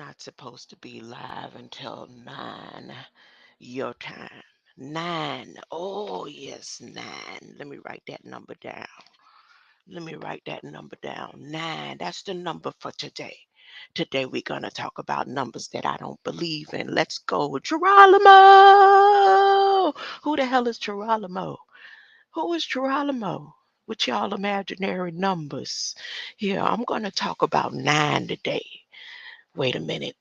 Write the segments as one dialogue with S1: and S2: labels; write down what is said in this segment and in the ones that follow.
S1: not supposed to be live until 9 your time. 9. Oh, yes, 9. Let me write that number down. Let me write that number down. 9. That's the number for today. Today we're going to talk about numbers that I don't believe in. Let's go. Geralamo! Who the hell is Geralamo? Who is Geralamo? With y'all imaginary numbers. Yeah, I'm going to talk about 9 today. Wait a minute.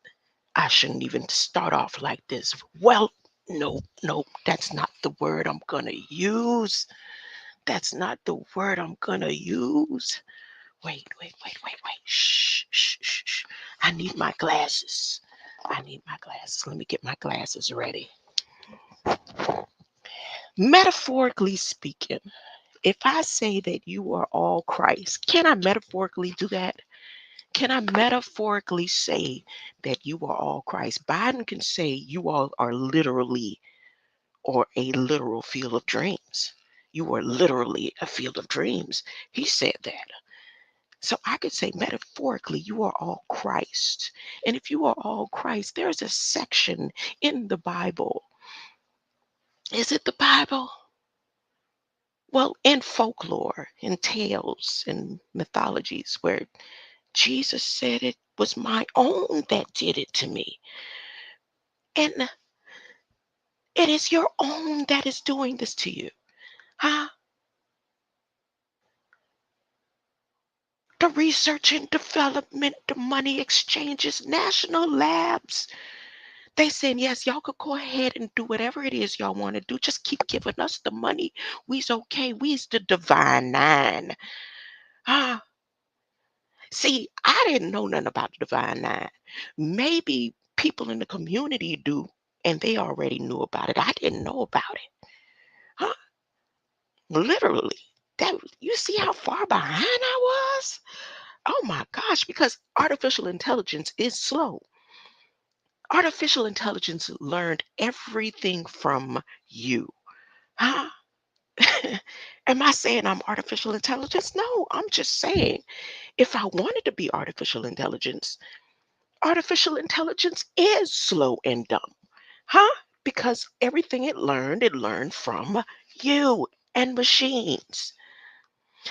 S1: I shouldn't even start off like this. Well, no, that's not the word I'm going to use. That's not the word I'm going to use. Wait. Shh. I need my glasses. I need my glasses. Let me get my glasses ready. Metaphorically speaking, if I say that you are all Christ, can I metaphorically do that? Can I metaphorically say that you are all Christ? Biden can say you all are literally or a literal field of dreams. You are literally a field of dreams. He said that. So I could say metaphorically, you are all Christ. And if you are all Christ, there's a section in the Bible. Is it the Bible? Well, in folklore, in tales, and mythologies, where Jesus said it was my own that did it to me. And it is your own that is doing this to you. Huh? The research and development, the money exchanges, national labs. They saying, yes, y'all could go ahead and do whatever it is y'all want to do. Just keep giving us the money. We's okay. We's the divine nine. Huh? See, I didn't know nothing about the divine nine. Maybe people in the community do, and they already knew about it. I didn't know about it. Huh? Literally. That you see how far behind I was? Oh my gosh, because artificial intelligence is slow. Artificial intelligence learned everything from you. Huh? Am I saying I'm artificial intelligence? No, I'm just saying if I wanted to be artificial intelligence is slow and dumb. Huh? Because everything it learned from you and machines.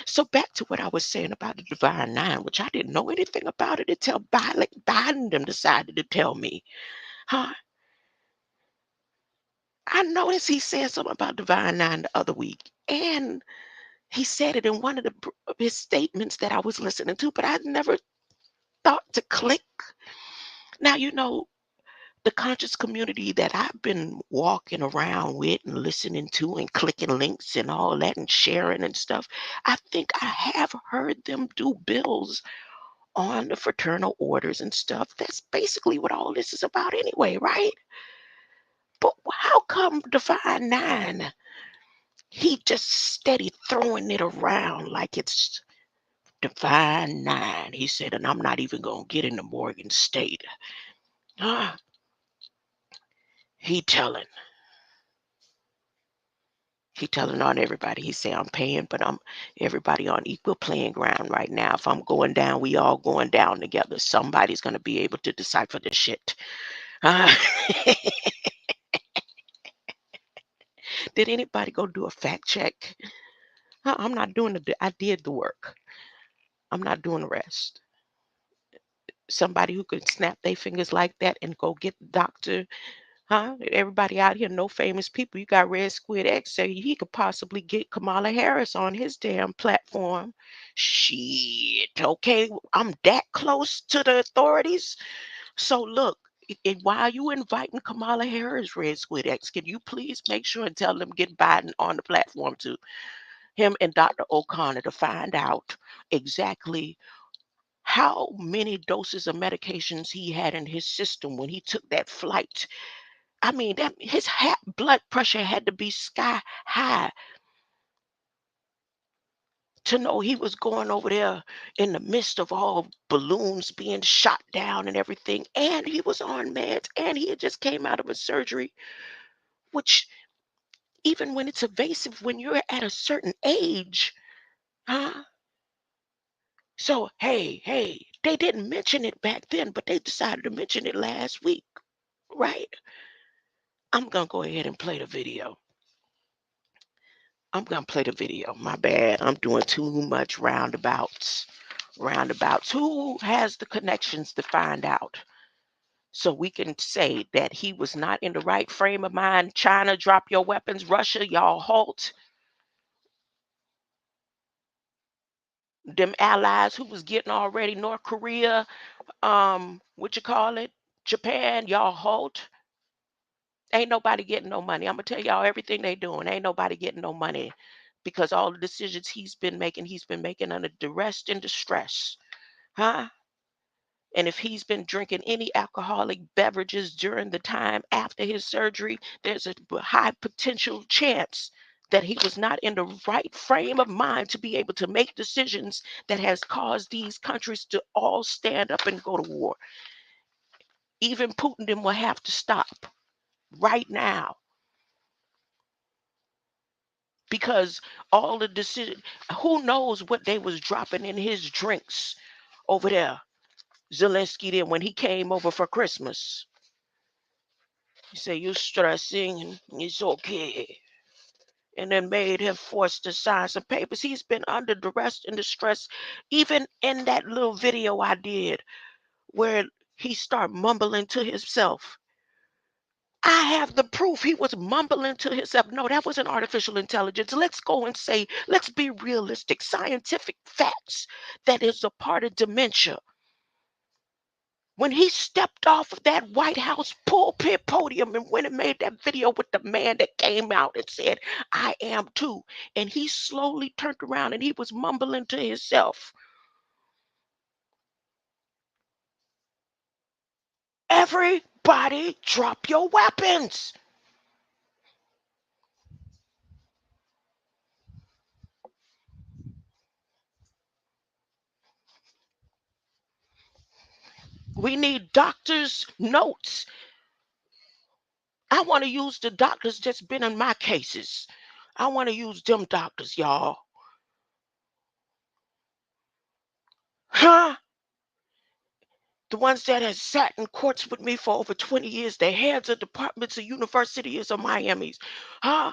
S1: So back to what I was saying about the Divine Nine, which I didn't know anything about it until Biden them decided to tell me. Huh? I noticed he said something about Divine Nine the other week, and he said it in one of his statements that I was listening to, but I never thought to click. Now the conscious community that I've been walking around with and listening to and clicking links and all that and sharing and stuff. I think I have heard them do bills on the fraternal orders and stuff. That's basically what all this is about anyway, right? But how come Divine Nine? He just steady throwing it around like it's Divine Nine. He said, and I'm not even gonna get into Morgan State. Ah, he telling. He telling on everybody. He say I'm paying, but I'm everybody on equal playing ground right now. If I'm going down, we all going down together. Somebody's gonna be able to decipher this shit. Ah. Did anybody go do a fact check? I'm not doing I did the work. I'm not doing the rest. Somebody who could snap their fingers like that and go get the doctor. Huh? Everybody out here, no famous people. You got Red Squid X say he could possibly get Kamala Harris on his damn platform. Shit. Okay, I'm that close to the authorities. So look, while you inviting Kamala Harris, Red Squid X, can you please make sure and tell them get Biden on the platform too? Him and Dr. O'Connor to find out exactly how many doses of medications he had in his system when he took that flight. I mean, that his blood pressure had to be sky high to know he was going over there in the midst of all balloons being shot down and everything. And he was on meds and he had just came out of a surgery, which even when it's evasive, when you're at a certain age, huh? So, hey, they didn't mention it back then, but they decided to mention it last week, right? I'm going to go ahead and play the video. I'm going to play the video. My bad. I'm doing too much roundabouts. Roundabouts. Who has the connections to find out? So we can say that he was not in the right frame of mind. China, drop your weapons. Russia, y'all halt. Them allies who was getting already, North Korea, what you call it? Japan, y'all halt. Ain't nobody getting no money. I'm gonna tell y'all everything they doing. Ain't nobody getting no money because all the decisions he's been making under duress and distress. Huh? And if he's been drinking any alcoholic beverages during the time after his surgery, there's a high potential chance that he was not in the right frame of mind to be able to make decisions that has caused these countries to all stand up and go to war. Even Putin then will have to stop right now because all the decision, who knows what they was dropping in his drinks over there. Zelensky then when he came over for Christmas. He said, "You stressing and it's okay." And then made him forced to sign some papers. He's been under duress and distress. Even in that little video I did where he started mumbling to himself. I have the proof he was mumbling to himself. No, that wasn't artificial intelligence. Let's go and say, let's be realistic, scientific facts that is a part of dementia. When he stepped off of that White House pulpit podium and went and made that video with the man that came out and said, "I am too." And he slowly turned around and he was mumbling to himself. Everybody drop your weapons. We need doctors' notes. I want to use the doctors that's been in my cases. I want to use them doctors, y'all. Huh? The ones that have sat in courts with me for over 20 years, the heads of departments of universities of Miami's. Huh?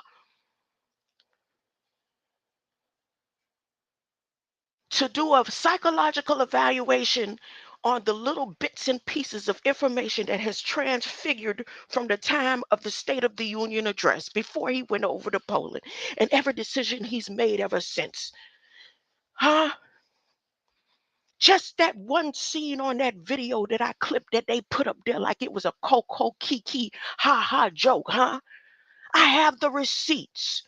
S1: To do a psychological evaluation on the little bits and pieces of information that has transfigured from the time of the State of the Union address before he went over to Poland and every decision he's made ever since. Huh? Just that one scene on that video that I clipped that they put up there like it was a Coco Kiki ha ha joke, huh? I have the receipts,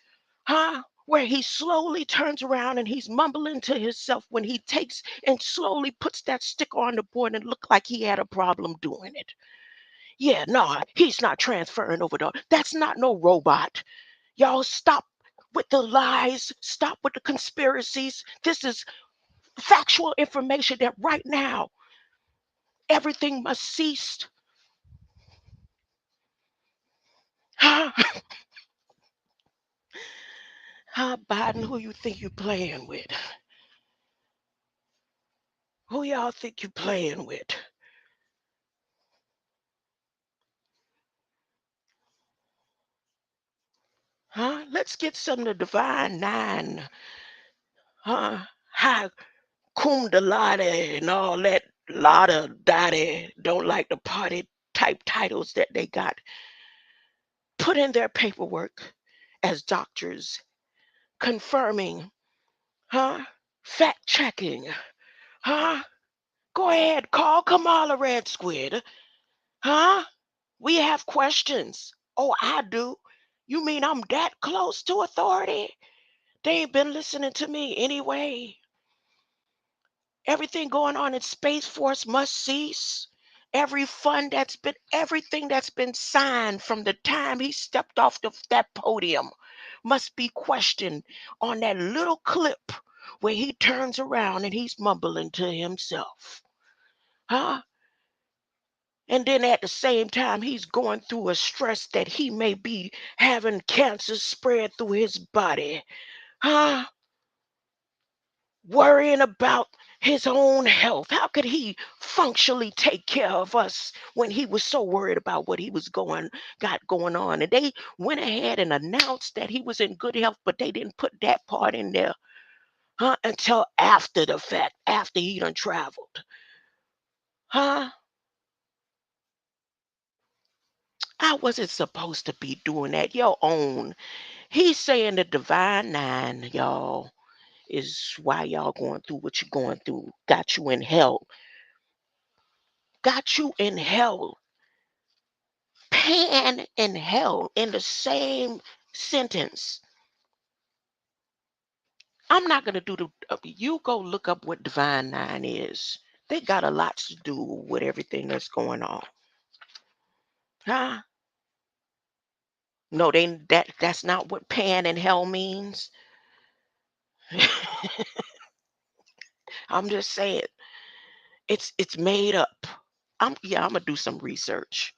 S1: huh? Where he slowly turns around and he's mumbling to himself when he takes and slowly puts that sticker on the board and look like he had a problem doing it. Yeah, no, he's not transferring over to. That's not no robot. Y'all stop with the lies. Stop with the conspiracies. This is factual information that right now everything must cease. Huh? Huh, Biden, who you think you playing with? Who y'all think you playing with? Huh? Let's get some of the divine nine. Huh? Hi, cum de laude and all that lotta daddy don't like the party type titles that they got. Put in their paperwork as doctors, confirming, huh? Fact checking, huh? Go ahead, call Kamala Red Squid, huh? We have questions. Oh, I do. You mean I'm that close to authority? They ain't been listening to me anyway. Everything going on in Space Force must cease. Everything that's been signed from the time he stepped off that podium must be questioned on that little clip where he turns around and he's mumbling to himself. Huh? And then at the same time, he's going through a stress that he may be having cancer spread through his body. Huh? Worrying about his own health. How could he functionally take care of us when he was so worried about what he was got going on? And they went ahead and announced that he was in good health, but they didn't put that part in there, until after the fact, after he done traveled. Huh? I wasn't supposed to be doing that. Your own. He's saying the divine nine, y'all, is why y'all going through what you're going through. Got you in hell. Got you in hell. Pan and hell in the same sentence. I'm not going to do the. You go look up what divine nine is. They got a lot to do with everything that's going on. Huh? No, that's not what pan and hell means. I'm just saying it's made up. I'm gonna do some research.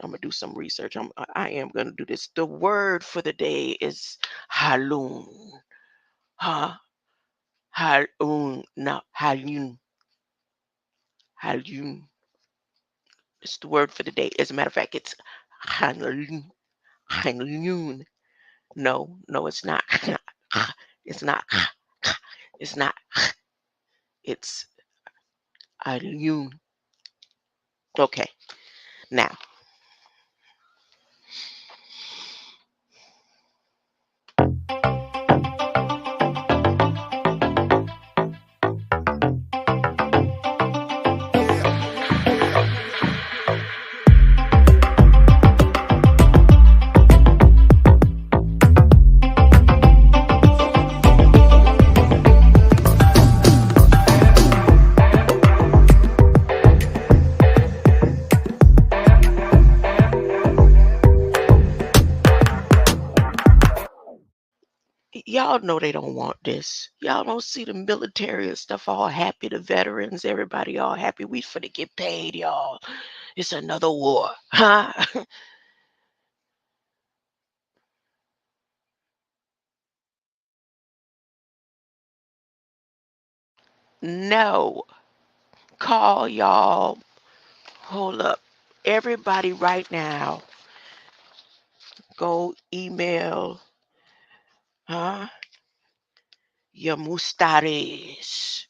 S1: I'm gonna do some research. I am gonna do this. The word for the day is halun. Huh? Halun. No, halun. Halun. It's the word for the day. As a matter of fact, it's halun. Halun. No, it's not. It's not. It's not. It's halun. Okay. Now, y'all know they don't want this. Y'all don't see the military and stuff all happy, the veterans, everybody all happy. We finna get paid, y'all. It's another war. Huh? No. Call y'all. Hold up. Everybody right now, go email, huh? Your mustares.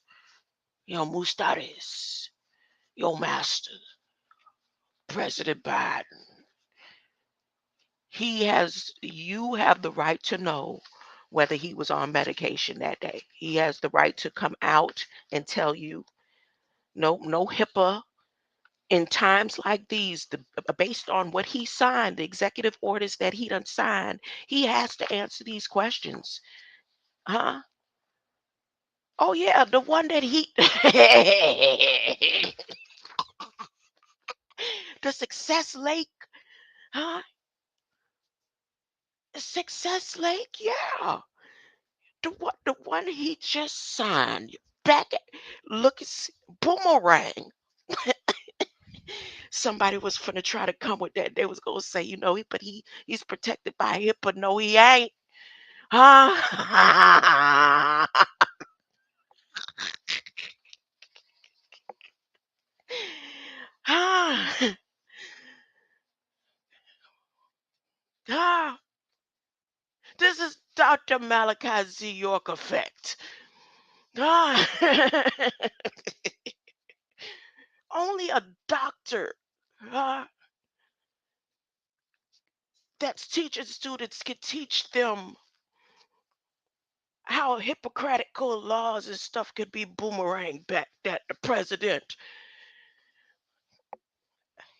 S1: Your mustares. Your master, President Biden. You have the right to know whether he was on medication that day. He has the right to come out and tell you. No HIPAA. In times like these, based on what he signed, the executive orders that he done signed, he has to answer these questions. Huh? Oh yeah, the one that he the Success Lake, huh? Success Lake, yeah. The one he just signed. Back at, look at boomerang. Somebody was finna try to come with that. They was gonna say, but he's protected by HIPAA. No, he ain't. Ah, ah, ah. This is Dr. Malachi Z. York effect. Ah. Only a doctor, ah, that's teaching students can teach them how hypocritical laws and stuff could be boomerang back at the president.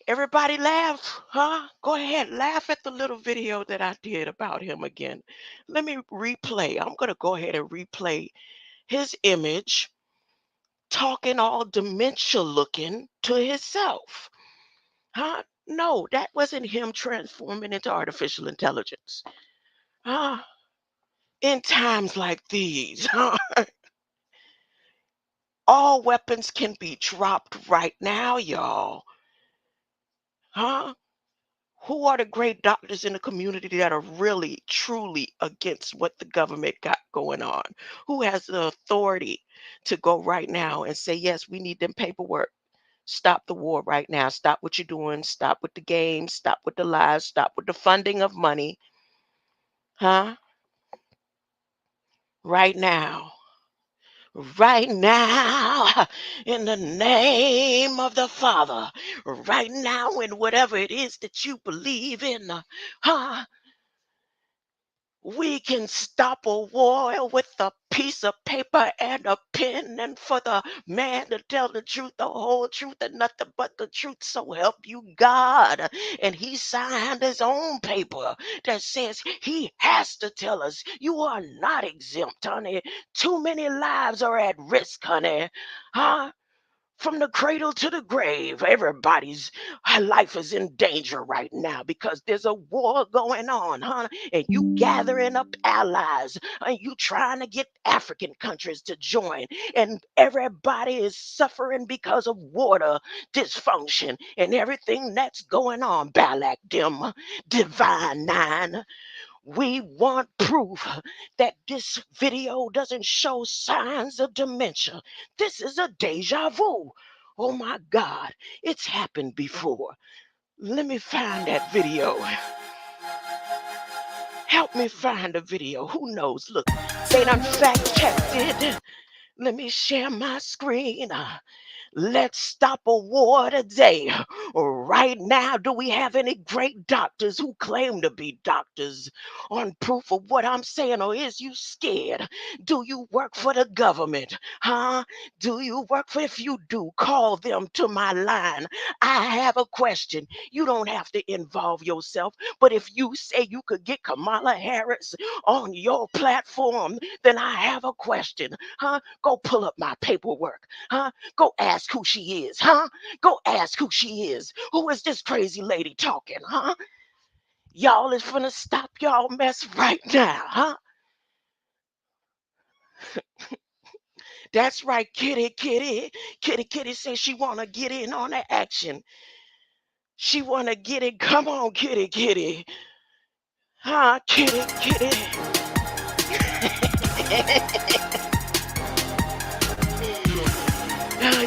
S1: Everybody laugh, huh? Go ahead, laugh at the little video that I did about him again. Let me replay. I'm going to go ahead and replay his image talking all dementia looking to himself. Huh? No, that wasn't him transforming into artificial intelligence. Huh? In times like these, huh? All weapons can be dropped right now, y'all. Huh? Who are the great doctors in the community that are really, truly against what the government got going on? Who has the authority to go right now and say, yes, we need them paperwork. Stop the war right now. Stop what you're doing. Stop with the games. Stop with the lies. Stop with the funding of money. Huh? Right now. Right now, in the name of the Father, right now, in whatever it is that you believe in, huh? We can stop a war with a piece of paper and a pen, and for the man to tell the truth, the whole truth, and nothing but the truth. So help you God. And he signed his own paper that says he has to tell us you are not exempt, honey. Too many lives are at risk, honey. Huh? From the cradle to the grave, everybody's life is in danger right now because there's a war going on, huh? And you gathering up allies, and you trying to get African countries to join, and everybody is suffering because of water dysfunction and everything that's going on. Balak dim, divine nine. We want proof that this video doesn't show signs of dementia. This is a deja vu. Oh my God, it's happened before. Let me find that video. Help me find a video. Who knows? Look, they done fact checked it. Let me share my screen. Let's stop a war today. Right now, do we have any great doctors who claim to be doctors on proof of what I'm saying? Or is you scared? Do you work for the government? Huh? Do you work for? If you do, call them to my line. I have a question. You don't have to involve yourself, but if you say you could get Kamala Harris on your platform, then I have a question. Huh? Go pull up my paperwork. Huh? Go ask who she is, huh? Go ask who she is. Who is this crazy lady talking, huh? Y'all is finna stop y'all mess right now, huh? That's right, Kitty, Kitty. Kitty, Kitty says she wanna get in on the action. She wanna get it. Come on, Kitty, Kitty. Huh, Kitty, Kitty.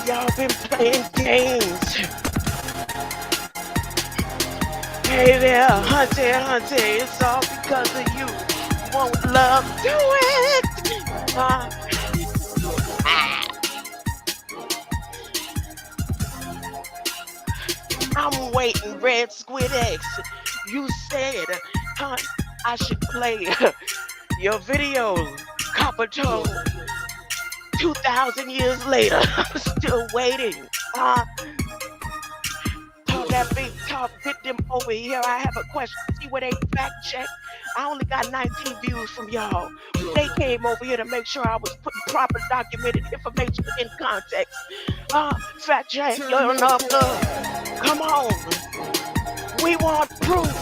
S1: Y'all been playing games. Hey there, hunty, hunty. It's all because of you. Won't love do it. Uh, ah, I'm waiting, Red Squid X. You said, huh, I should play your video, Copper Toe. 2,000 years later, I'm still waiting. Talk that big talk, get them over here. I have a question. See where they fact check. I only got 19 views from y'all. They came over here to make sure I was putting proper documented information in context. Fact check your number. Come on. We want proof,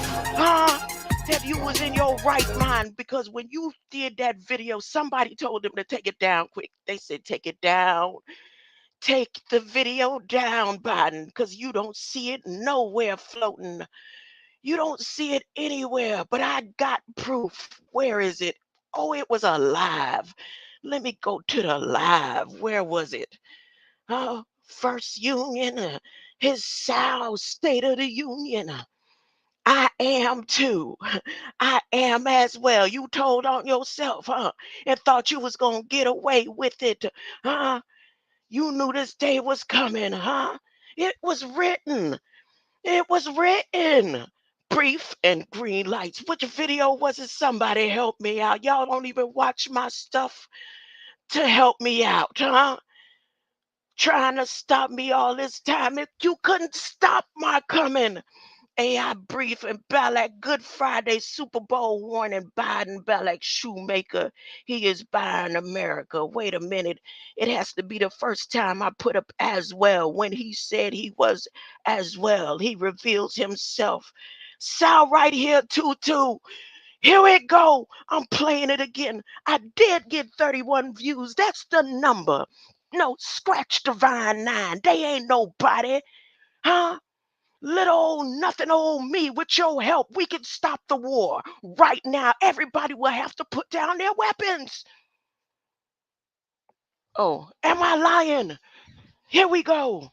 S1: that you was in your right mind. Because when you did that video, somebody told them to take it down quick. They said, take it down. Take the video down, Biden, because you don't see it nowhere floating. You don't see it anywhere, but I got proof. Where is it? Oh, it was alive. Let me go to the live. Where was it? First Union, his South State of the Union. I am too. I am as well. You told on yourself, huh? And thought you was gonna get away with it, huh? You knew this day was coming, huh? It was written. It was written. Brief and green lights. Which video was it? Somebody help me out. Y'all don't even watch my stuff to help me out, huh? Trying to stop me all this time. If you couldn't stop my coming. AI Brief and Balak, Good Friday, Super Bowl warning, Biden, Balak, shoemaker. He is buying America. Wait a minute. It has to be the first time I put up as well. When he said he was as well, he reveals himself. Sal right here, Tutu. Here it go. I'm playing it again. I did get 31 views. That's the number. No, scratch Divine Nine. They ain't nobody. Huh? Little old nothing old me, with your help, we can stop the war. Right now, everybody will have to put down their weapons. Oh, am I lying? Here we go.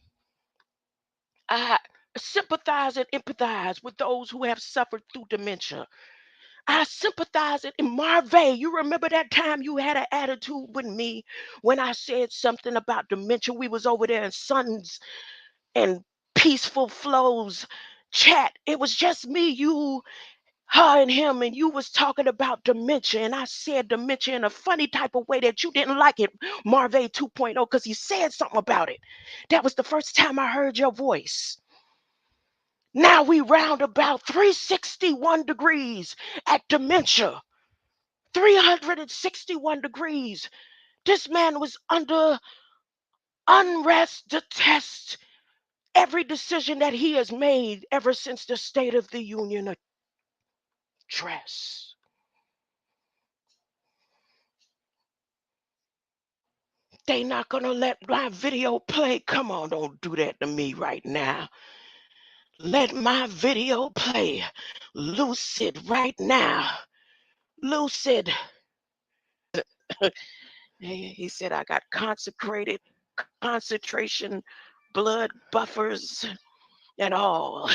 S1: I sympathize and empathize with those who have suffered through dementia. I sympathize it. And Marvay, you remember that time you had an attitude with me when I said something about dementia? We was over there in Sons and Peaceful Flows chat. It was just me, you, her, and him, and you was talking about dementia, and I said dementia in a funny type of way that you didn't like it, Marvay 2.0, because he said something about it. That was the first time I heard your voice. Now we round about 361 degrees at dementia. 361 degrees. This man was under unrest to test every decision that he has made ever since the State of the Union address. They not gonna let my video play. Come on, don't do that to me right now. Let my video play. Lucid right now. Lucid. He said I got consecrated concentration blood buffers and all.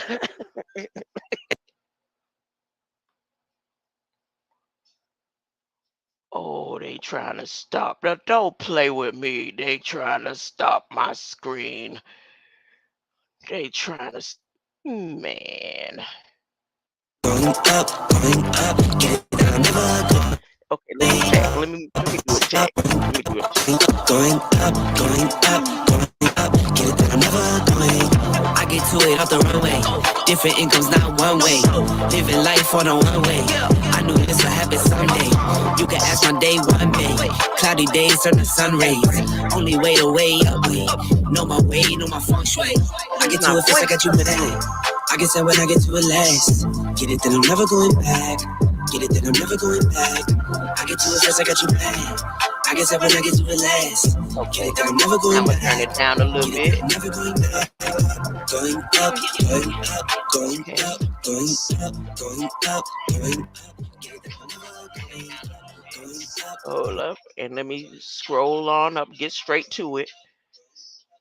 S1: Oh, they trying to stop. Now, don't play with me. They trying to stop my screen. They trying to. Man.
S2: Going up, get down, never go.
S1: Okay, let me check. Let me do a check. Let me do a check.
S2: Going up, going up, going up, get it down, never going. I get to it off the runway. Different incomes, not one way. Living life on a one way. I knew this would happen someday. You can ask my day one day. Cloudy days turn to sun rays. Only way to way up, way. Know my way, know my feng shui. I get to it first, I got you mad. I guess that when I get to it last. Get it, then I'm never going back. Get it, then I'm never going back. I get to it first, I got you mad. I guess that when I get to it last. Get it, then I'm never going back.
S1: I'm gonna turn it down a little bit.
S2: I'm never going back. Going up, going up, going up, going up, going up, going up.
S1: Hold up, and let me scroll on up. Get straight to it.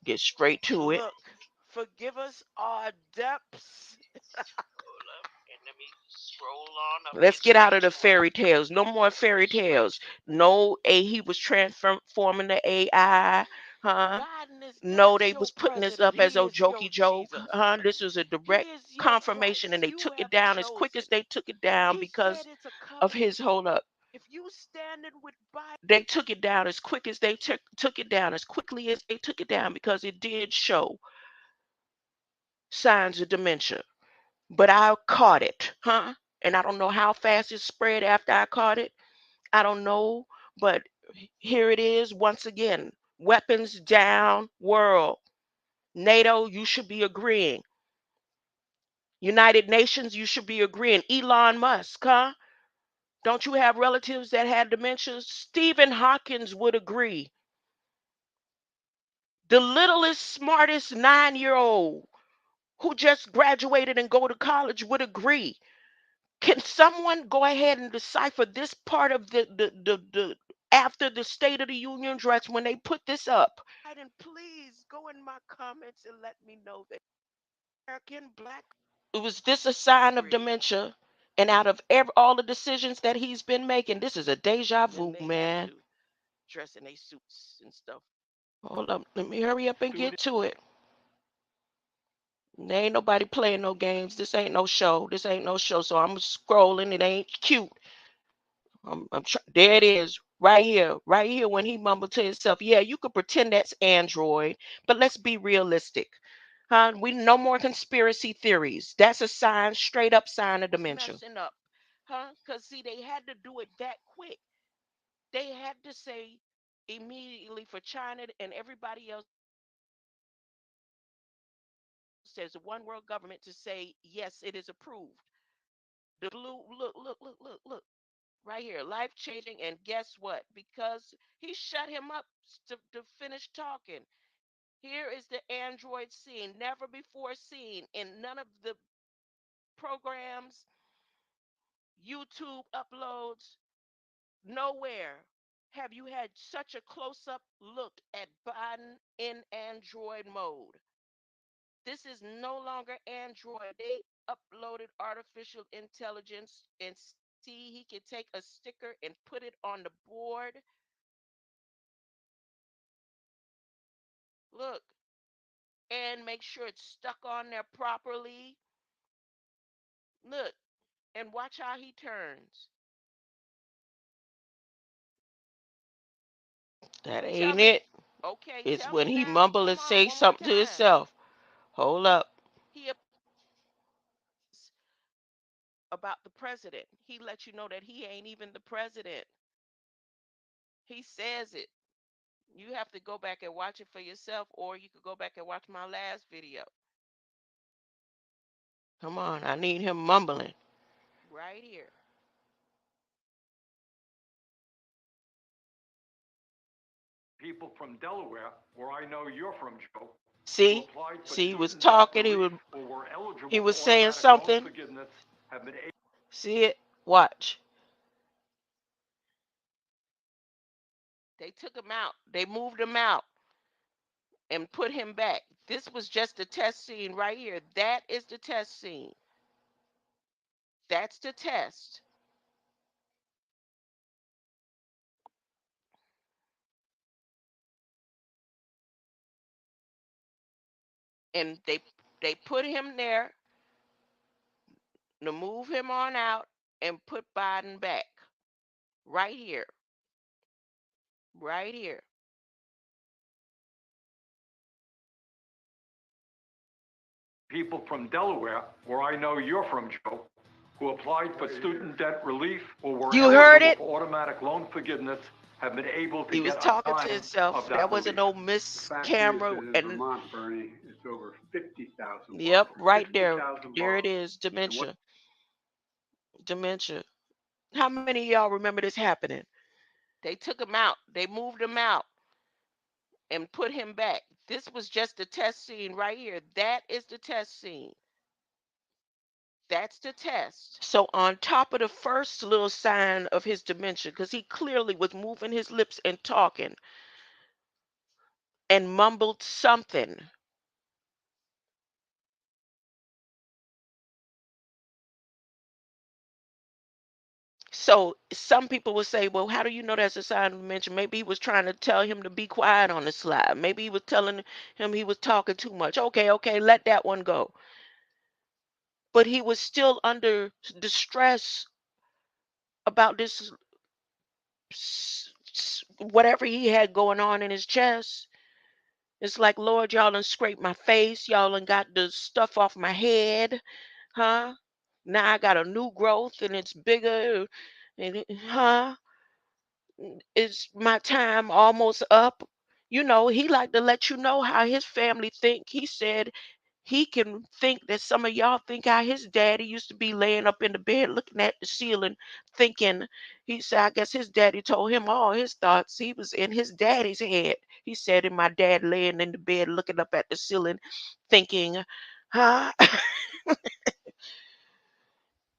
S1: Get straight to it. Look, forgive us our depths. Let's get out of the fairy tales. No more fairy tales. No, he was transforming the AI. Huh? No, they was putting this up as a jokey joke. Huh? This was a direct confirmation, and they took it down as quick as they took it down because of his. Hold up. If you standing with Biden, they took it down as quick as they took it down as quickly as they took it down because it did show signs of dementia. But I caught it, huh? And I don't know how fast it spread after I caught it. I don't know, but here it is once again. Weapons down, world. NATO, you should be agreeing. United Nations, you should be agreeing. Elon Musk, huh? Don't you have relatives that had dementia? Stephen Hawkins would agree. The littlest, smartest 9-year-old who just graduated and go to college would agree. Can someone go ahead and decipher this part of the after the State of the Union address when they put this up? And please go in my comments and let me know that American black. Was this a sign of dementia? And out of all the decisions that he's been making, this is a deja vu, man. Dressing their suits and stuff. Hold up, let me hurry up and get to it. There ain't nobody playing no games. This ain't no show. This ain't no show. So I'm scrolling. It ain't cute. There it is, right here, right here. When he mumbled to himself, "Yeah, you could pretend that's Android, but let's be realistic, huh? We no more conspiracy theories. That's a sign, straight up sign of dementia. Messing up, huh? Because see, they had to do it that quick. They had to say immediately for China and everybody else says the one world government to say yes, it is approved. The blue, look. Right here, life changing. And guess what? Because he shut him up to finish talking. Here is the Android scene, never before seen in none of the programs, YouTube uploads, nowhere have you had such a close up look at Biden in Android mode. This is no longer Android. They uploaded artificial intelligence and see he can take a sticker and put it on the board. Look, and make sure it's stuck on there properly. Look, and watch how he turns.
S2: That
S1: Tell
S2: ain't
S1: me,
S2: it.
S1: okay,
S2: It's
S1: tell
S2: when
S1: me
S2: he
S1: now.
S2: mumble
S1: Come
S2: and
S1: on,
S2: say
S1: one more
S2: something to
S1: time.
S2: himself. Hold up.
S1: He apologizes about the president. He lets you know that he ain't even the president. He says it. You have to go back and watch it for yourself, or you could go back and watch my last video
S2: Come on, I need him mumbling.
S1: right here.
S3: People from Delaware, where I know you're from, Joe, who
S2: See?
S3: applied for
S2: See, he was
S3: student debt
S2: talking,
S3: relief or were
S2: he
S3: eligible
S2: was
S3: for
S2: saying
S3: automatic loan
S2: something.
S3: forgiveness have been able.
S2: See it? Watch.
S1: They took him out. They moved him out and put him back. This was just the test scene right here. That is the test scene. That's the test. And they put him there to move him on out and put Biden back. Right here. Right here.
S3: People from Delaware, where I know you're from, Joe, who applied for student debt relief or were
S2: You heard
S3: eligible
S2: it?
S3: for automatic loan forgiveness have been able to
S2: He was
S3: get a
S2: talking to
S3: dime
S2: himself.
S3: of
S2: That
S3: that
S2: wasn't
S3: relief.
S2: no
S4: The
S2: miss
S4: fact is
S2: camera.
S4: that in
S2: And
S4: Vermont, Bernie, it's over 50,000
S2: yep,
S4: borrowers.
S2: right there.
S4: 50,000
S2: There it
S4: borrowers.
S2: is.
S4: And what
S2: Dementia. Dementia. How many of y'all remember this happening?
S1: They took him out. They moved him out and put him back. This was just the test scene right here. That is the test scene. That's the test.
S2: So on top of the first little sign of his dementia, because he clearly was moving his lips and talking and mumbled something. So some people would say, well, how do you know that's a sign of dementia? Maybe he was trying to tell him to be quiet on the slide. Maybe he was telling him he was talking too much. Okay, let that one go. But he was still under distress about this whatever he had going on in his chest. It's like, Lord, y'all done scraped my face. Y'all done got the stuff off my head. Huh? Now I got a new growth and it's bigger. Huh? Is my time almost up? You know, he like to let you know how his family think. He said he can think that some of y'all think how his daddy used to be laying up in the bed looking at the ceiling thinking. He said I guess his daddy told him all his thoughts. He was in his daddy's head. He said, and my dad laying in the bed looking up at the ceiling thinking, huh?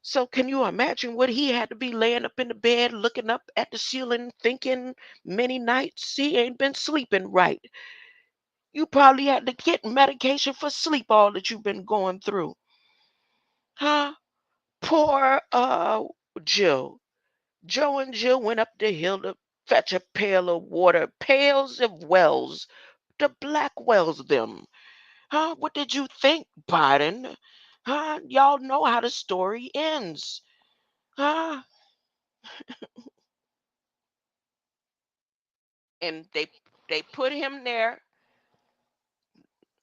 S2: So can you imagine what he had to be laying up in the bed looking up at the ceiling thinking many nights he ain't been sleeping right? You probably had to get medication for sleep all that you've been going through. Huh? Poor Jill. Joe and Jill went up the hill to fetch a pail of water, pails of wells, the black wells them. Huh? What did you think, Biden? Huh? Y'all know how the story ends. Huh?
S1: And they put him there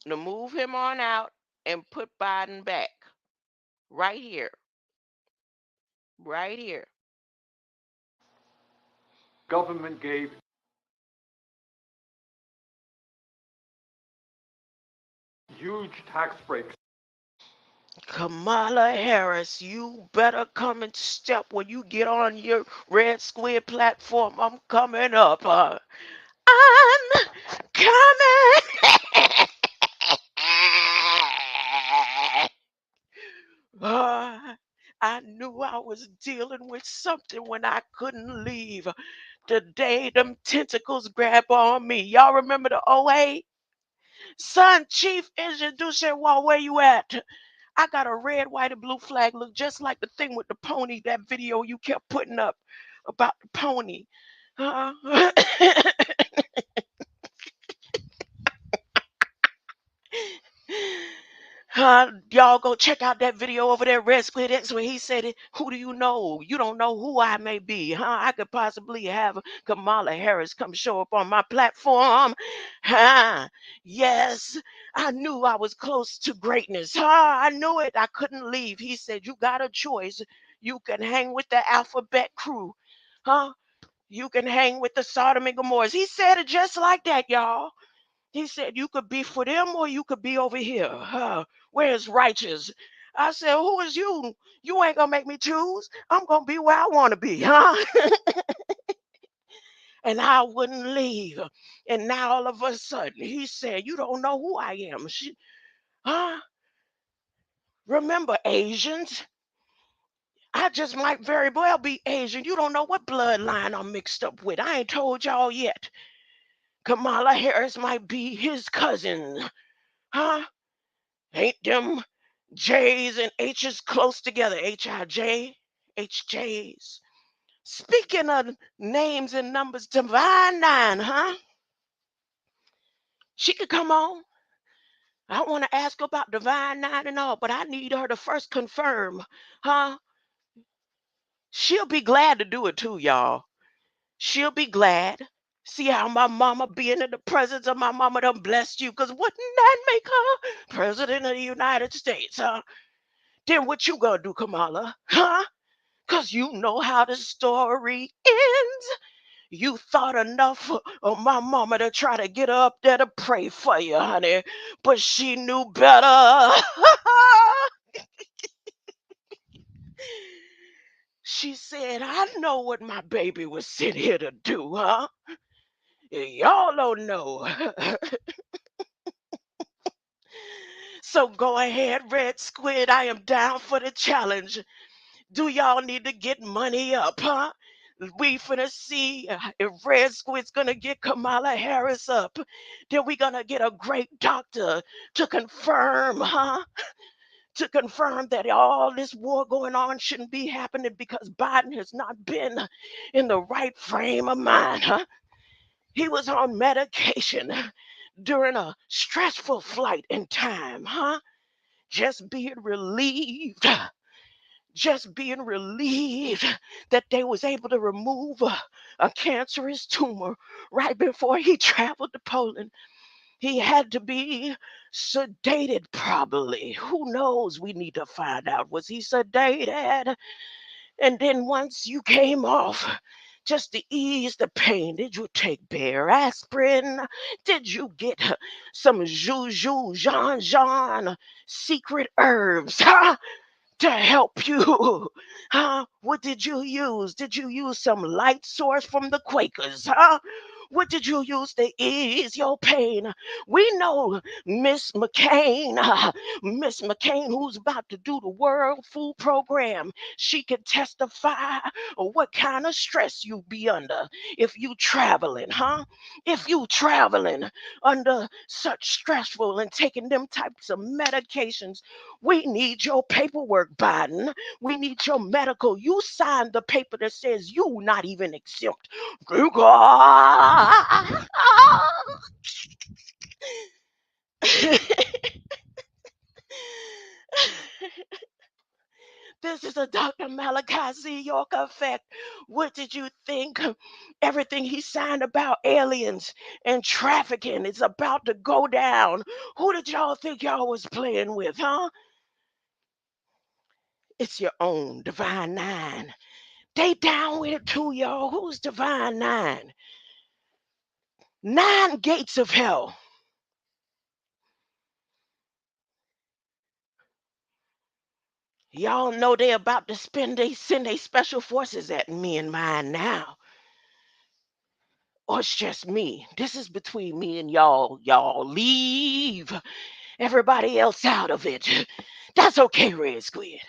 S1: to move him on out and put Biden back. Right here. Right here.
S3: Government gave huge tax breaks.
S2: Kamala Harris, you better come and step when you get on your Red Square platform. I'm coming up. I'm coming.
S1: Ah, I knew I was dealing with something when I couldn't leave. The day them tentacles grab on me. Y'all remember the OA? Son, Chief Engineer Dusha, where you at? I got a red, white, and blue flag. Look just like the thing with the pony, that video you kept putting up about the pony. Uh, y'all go check out that video over there, Red Squid X, where he said it. Who do you know? You don't know who I may be, huh? I could possibly have Kamala Harris come show up on my platform. Huh? Yes, I knew I was close to greatness. Huh? I knew it. I couldn't leave. He said, you got a choice. You can hang with the alphabet crew. Huh? You can hang with the Sodom and Gomorrahs. He said it just like that, y'all. He said, you could be for them or you could be over here. Where's righteous? I said, who is you? You ain't gonna make me choose. I'm gonna be where I wanna be, huh? And I wouldn't leave. And now all of a sudden he said, you don't know who I am. Huh? Remember Asians? I just might very well be Asian. You don't know what bloodline I'm mixed up with. I ain't told y'all yet. Kamala Harris might be his cousin. Huh? Ain't them J's and H's close together? H-I-J, H-J's. Speaking of names and numbers, Divine Nine, huh? She could come on. I want to ask her about Divine Nine and all, but I need her to first confirm, huh? She'll be glad to do it too, y'all. She'll be glad. See how my mama being in the presence of my mama done blessed you, because wouldn't that make her president of the United States, huh? Then what you gonna do, Kamala? Huh? Because you know how the story ends. You thought enough of my mama to try to get her up there to pray for you, honey. But she knew better. She said, I know what my baby was sent here to do, huh? Y'all don't know. So go ahead, Red Squid. I am down for the challenge. Do y'all need to get money up, huh? We finna see if Red Squid's gonna get Kamala Harris up. Then we gonna get a great doctor to confirm, huh? To confirm that all this war going on shouldn't be happening because Biden has not been in the right frame of mind, huh? He was on medication during a stressful flight in time, huh? Just being relieved just being relieved that they was able to remove a cancerous tumor right before he traveled to Poland. He had to be sedated probably. Who knows? We need to find out. Was he sedated? And then once you came off, just to ease the pain, did you take bare aspirin? Did you get some Juju Jean Jean secret herbs? Huh? To help you. Huh? What did you use? Did you use some light source from the Quakers? Huh? What did you use to ease your pain? We know Miss McCain, Miss McCain, who's about to do the World Food Program. She can testify of what kind of stress you be under if you traveling, huh? If you traveling under such stressful and taking them types of medications, we need your paperwork, Biden. We need your medical. You signed the paper that says you not even exempt. This is a Dr. Malachi Z. York effect. What did you think? Everything he signed about aliens and trafficking is about to go down. Who did y'all think y'all was playing with, huh? It's your own Divine Nine. They down with it too, y'all. Who's Divine Nine? 9 gates of hell. Y'all know they about to send they special forces at me and mine now. or it's just me. This is between me and y'all. Y'all leave everybody else out of it. That's okay, Red Squid.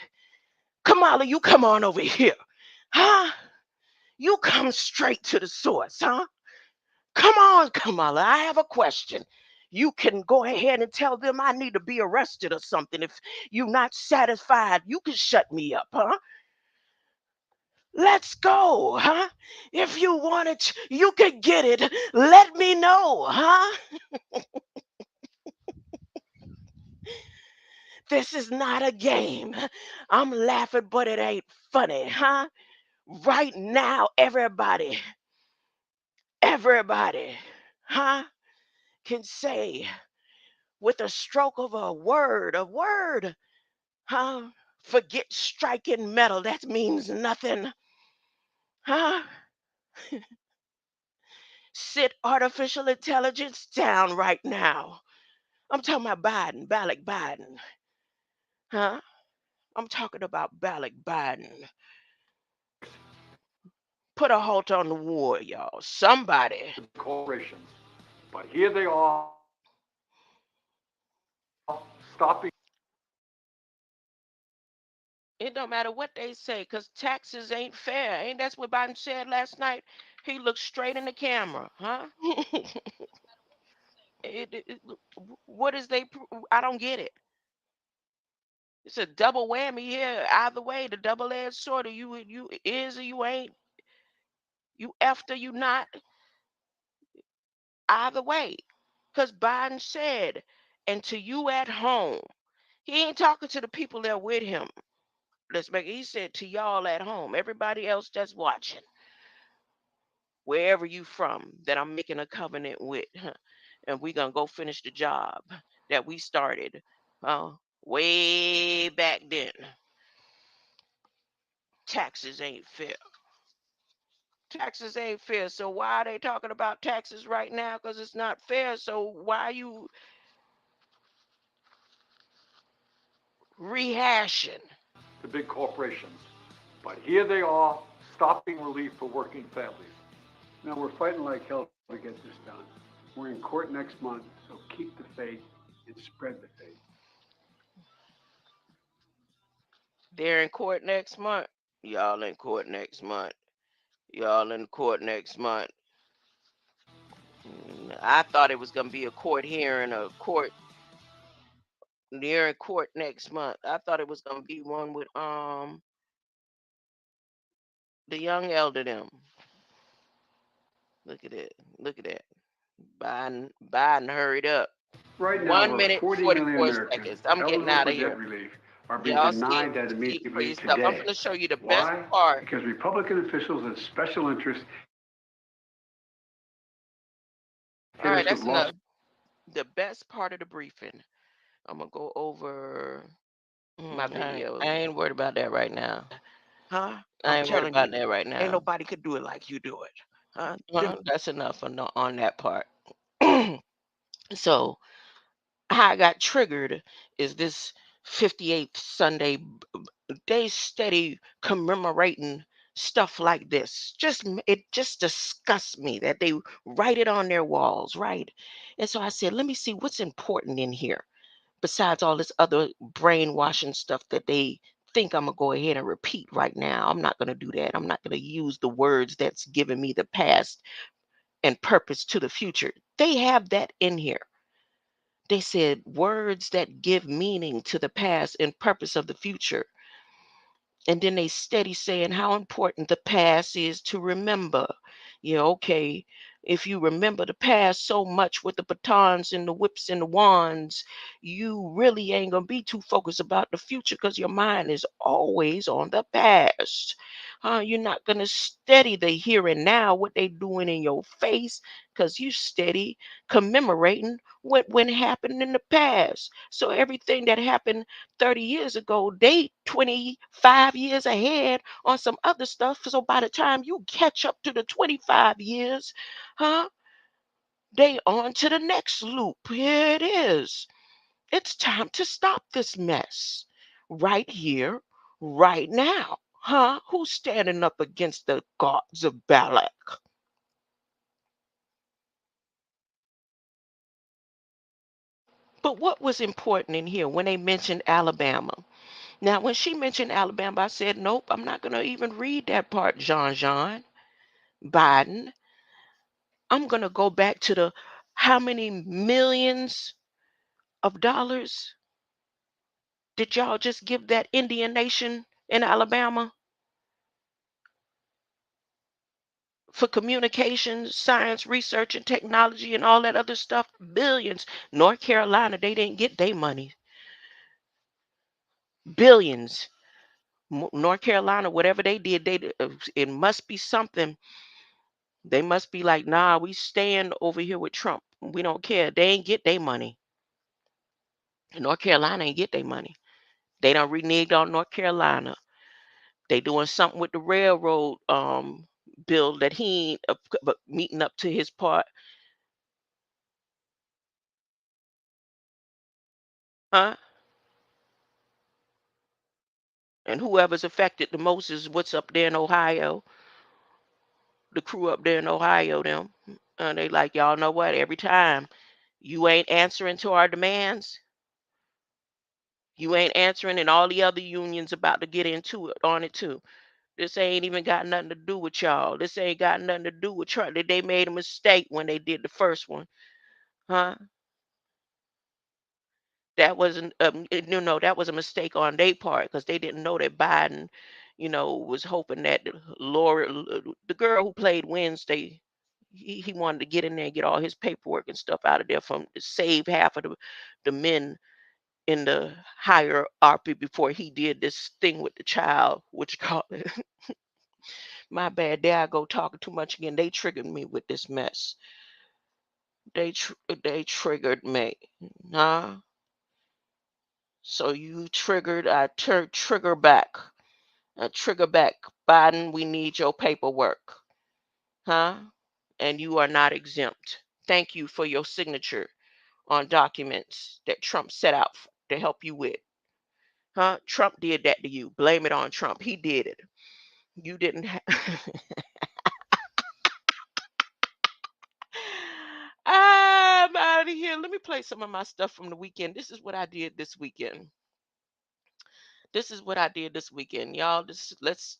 S1: Kamala, you come on over here. Huh? You come straight to the source, huh? Come on, Kamala. I have a question. You can go ahead and tell them I need to be arrested or something. If you're not satisfied, you can shut me up, huh? Let's go, huh? If you want it, you can get it. Let me know, huh? This is not a game. I'm laughing, but it ain't funny, huh? Right now, everybody, huh, can say with a stroke of a word, huh? Forget striking metal. That means nothing, huh? Sit artificial intelligence down right now. I'm talking about Biden, Balak Biden, huh? I'm talking about Balak Biden. Put a halt on the war, y'all. Somebody.
S3: corporations. But here they are stopping.
S1: It don't matter what they say, because taxes ain't fair. Ain't that's what Biden said last night? He looked straight in the camera, huh? What is they? I don't get it. It's a double whammy here. Either way, the double-edged sword. You is or you ain't. You after you not. Either way, because Biden said, and to you at home, he ain't talking to the people that with him. Let's make it. He said to y'all at home, everybody else that's watching, wherever you from, that I'm making a covenant with, and we gonna go finish the job that we started, way back then. Taxes ain't fair. Taxes ain't fair. So why are they talking about taxes right now? Because it's not fair. So why are you rehashing?
S3: The big corporations. But here they are stopping relief for working families.
S4: Now, we're fighting like hell to get this done. We're in court next month, so keep the faith and spread the faith.
S1: They're in court next month. Y'all in court next month. Y'all in court next month. I thought it was gonna be a court hearing, a court near in court next month. I thought it was gonna be one with the young elder them. Look at it. Look at that. Biden hurried up.
S4: Right now,
S1: 1
S4: over
S1: minute
S4: 40 million
S1: 44
S4: Americans
S1: seconds. I'm getting
S4: eligible
S1: out
S4: for
S1: of
S4: debt
S1: here.
S4: relief are being
S1: Y'all
S4: denied that
S1: speak for
S4: immediately
S1: yourself. I'm
S4: today.
S1: gonna show you the best
S4: Why?
S1: part.
S4: Because Republican officials and special interests
S1: All
S4: hit
S1: right,
S4: us with
S1: that's enough.
S4: lawsuits.
S1: The best part of the briefing. I'm gonna go over my
S2: I
S1: videos.
S2: ain't worried about that right now.
S1: Huh?
S2: I
S1: I'm
S2: ain't worried
S1: telling
S2: about
S1: you,
S2: that right
S1: ain't
S2: now.
S1: nobody could do it like you do it. Huh?
S2: That's enough on that part.
S1: So how I got triggered is this 58th Sunday. They steady commemorating stuff like this. It just disgusts me that they write it on their walls, right? And so I said, let me see what's important in here besides all this other brainwashing stuff that they think I'm gonna go ahead and repeat right now. I'm not gonna do that. I'm not gonna use the words that's given me the past and purpose to the future. They have that in here. They said words that give meaning to the past and purpose of the future. And then they steady saying how important the past is to remember. Yeah, okay. If you remember the past so much with the batons and the whips and the wands, you really ain't gonna be too focused about the future because your mind is always on the past. You're not gonna steady the here and now, what they doing in your face, because you steady commemorating what happened in the past. So everything that happened 30 years ago, they 25 years ahead on some other stuff. So by the time you catch up to the 25 years, huh, they on to the next loop. Here it is. It's time to stop this mess right here, right now. Huh? Who's standing up against the gods of Balak? But what was important in here when they mentioned Alabama? Now, when she mentioned Alabama, I said, nope, I'm not going to even read that part, John Biden. I'm going to go back to the how many millions of dollars did y'all just give that Indian nation in Alabama for communications, science, research, and technology, and all that other stuff? Billions. North Carolina, they didn't get their money. Billions. North Carolina, whatever they did, it must be something. They must be like, nah, we stand over here with Trump. We don't care. They ain't get their money. North Carolina ain't get their money. They done reneged on North Carolina. They doing something with the railroad bill that he ain't but meeting up to his part. Huh? And whoever's affected the most is what's up there in Ohio, the crew up there in Ohio, them. And they like, y'all know what? Every time you ain't answering to our demands, you ain't answering, and all the other unions about to get into it on it too. This ain't even got nothing to do with y'all. This ain't got nothing to do with Trump. They made a mistake when they did the first one, huh? That wasn't, that was a mistake on their part because they didn't know that Biden, was hoping that Laura, the girl who played Wednesday, he wanted to get in there and get all his paperwork and stuff out of there from to save half of the men in the hierarchy before he did this thing with the child, which call it. My bad. There I go talking too much again. They triggered me with this mess. They triggered me, huh? So you triggered. I trigger back. I trigger back. Biden, we need your paperwork, huh? And you are not exempt. Thank you for your signature on documents that Trump set out to help you with, huh? Trump did that to you. Blame it on Trump. He did it. You didn't. I'm out of here. Let me play some of my stuff from the weekend. This is what I did this weekend. This is what I did this weekend, y'all. Let's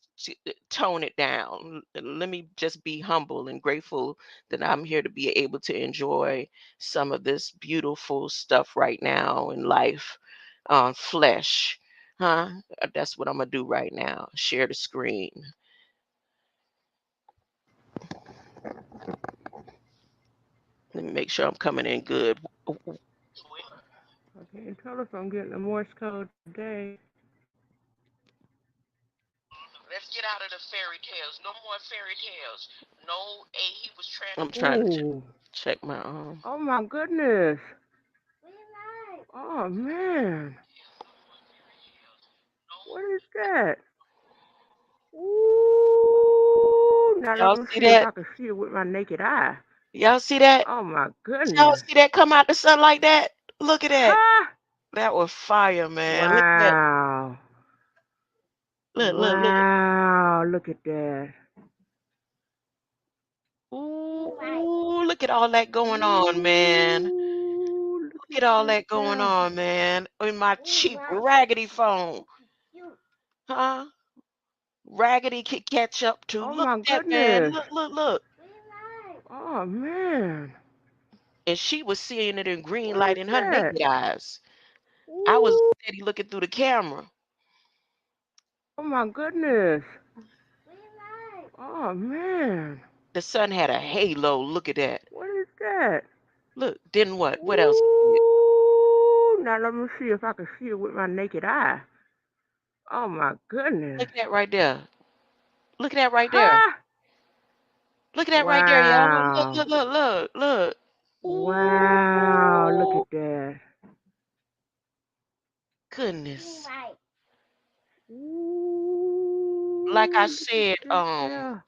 S1: tone it down. Let me just be humble and grateful that I'm here to be able to enjoy some of this beautiful stuff right now in life on flesh. Huh? That's what I'm gonna do right now. Share the screen. Let me make sure I'm coming in good.
S5: I can't tell if I'm getting a Morse code today.
S1: Let's get out of the fairy tales. No more fairy tales. No, he was
S5: I'm
S1: trying to
S5: Ooh.
S1: check my
S5: Oh my goodness. Oh man. What is that? Ooh. Now let
S1: Y'all
S5: me
S1: see
S5: see if
S1: that?
S5: I can see it with my naked eye.
S1: Y'all see that?
S5: Oh my
S1: Y'all
S5: goodness.
S1: see that come out the sun like that? Look at that.
S5: Ha!
S1: That was fire, man. Look at that.
S5: Wow.
S1: Look.
S5: Wow. Look at that.
S1: Ooh, look at all that going on, man.
S5: Ooh. Look
S1: Look
S5: at
S1: at all
S5: that
S1: that going
S5: there.
S1: on, man. In my cheap raggedy phone. Huh? Raggedy could catch up to.
S5: Oh
S1: Look
S5: my
S1: at that, man.
S5: goodness.
S1: Look.
S5: Oh man.
S1: And she was seeing it in green
S5: What
S1: light
S5: is
S1: in her
S5: that?
S1: naked eyes. I was
S5: Ooh.
S1: steady looking through the camera.
S5: Oh my goodness. Oh man.
S1: The sun had a halo. Look at that.
S5: What is that?
S1: Look, then what? What else?
S5: Ooh. Now let me see if I can see it with my naked eye. Oh my goodness.
S1: Look at that right there. Look at that right there.
S5: Ha!
S1: Look at that right there, y'all.
S5: Wow.
S1: Look.
S5: Wow. Look
S1: Ooh,
S5: at that.
S1: goodness. Like I
S5: Ooh. Look at
S1: said,
S5: that there.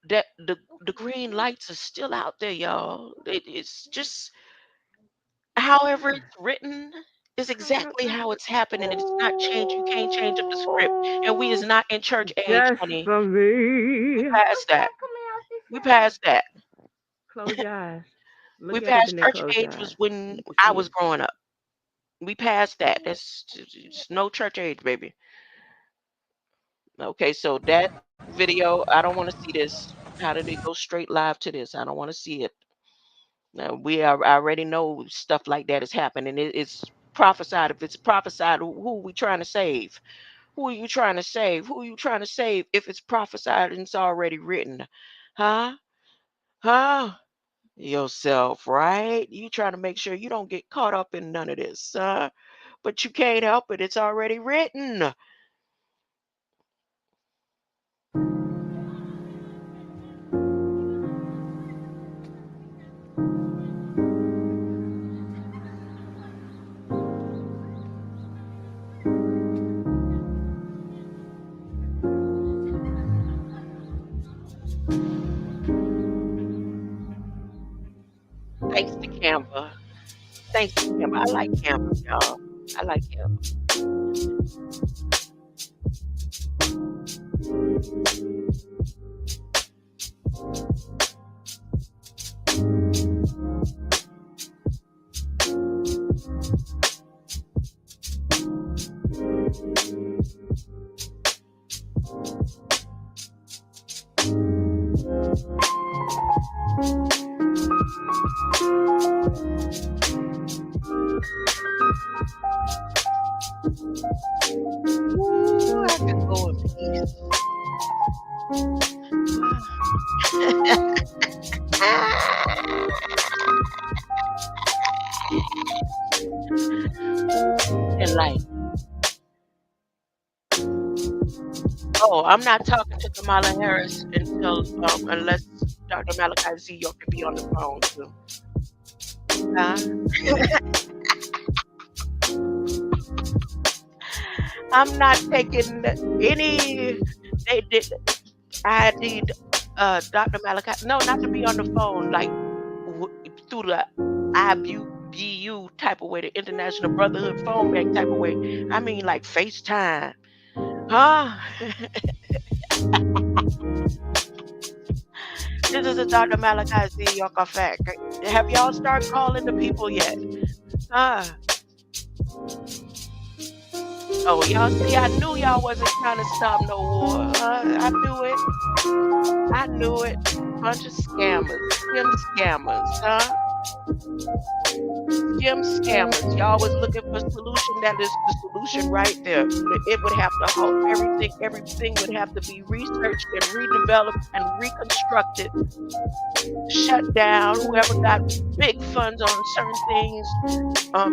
S1: that the green lights are still out there, y'all. It's just however it's written is
S5: Coming up
S1: exactly
S5: like
S1: how
S5: this.
S1: it's happening. It's not changed. You can't change up the script. And we is
S5: Ooh.
S1: not in church age,
S5: Just
S1: honey.
S5: for
S1: We
S5: me.
S1: passed that. We passed that.
S5: Close your eyes.
S1: We
S5: Look at it,
S1: passed
S5: then
S1: church
S5: close your
S1: age was
S5: eyes.
S1: when
S5: You can
S1: I
S5: see
S1: was
S5: it.
S1: growing up. We passed that. That's it's no church age, baby. Okay, so that video, I don't want to see this. How did it go straight live to this? I don't want to see it. Now, I already know stuff like that is happening. It's prophesied. If it's prophesied, who we trying to save? Who are you trying to save? Who are you trying to save if it's prophesied and it's already written? Huh? Huh? Yourself, right? You trying to make sure you don't get caught up in none of this. But you can't help it. It's already written. Thanks to Canva. Thanks to Canva. I like Canva, y'all. I like Canva. Ooh, I could go in peace. And like, oh, I'm not talking to Kamala Harris until unless Dr. Malachi Z. York can be on the phone too. Huh? I'm not taking any. They did. I need Dr. Malachi. No, not to be on the phone. Like through the IBU type of way, the International Brotherhood Phone Bank type of way. I mean, like FaceTime. Huh? This is a Dr. Malachi Z. York effect. Have y'all started calling the people yet? Huh? Oh, y'all see, I knew y'all wasn't trying to stop no war. I knew it. I knew it. Bunch of scammers. Skim scammers, huh? Skim scammers. Y'all was looking for a solution that is the solution right there. It would have to halt everything. Everything would have to be researched and redeveloped and reconstructed. Shut down. Whoever got big funds on certain things,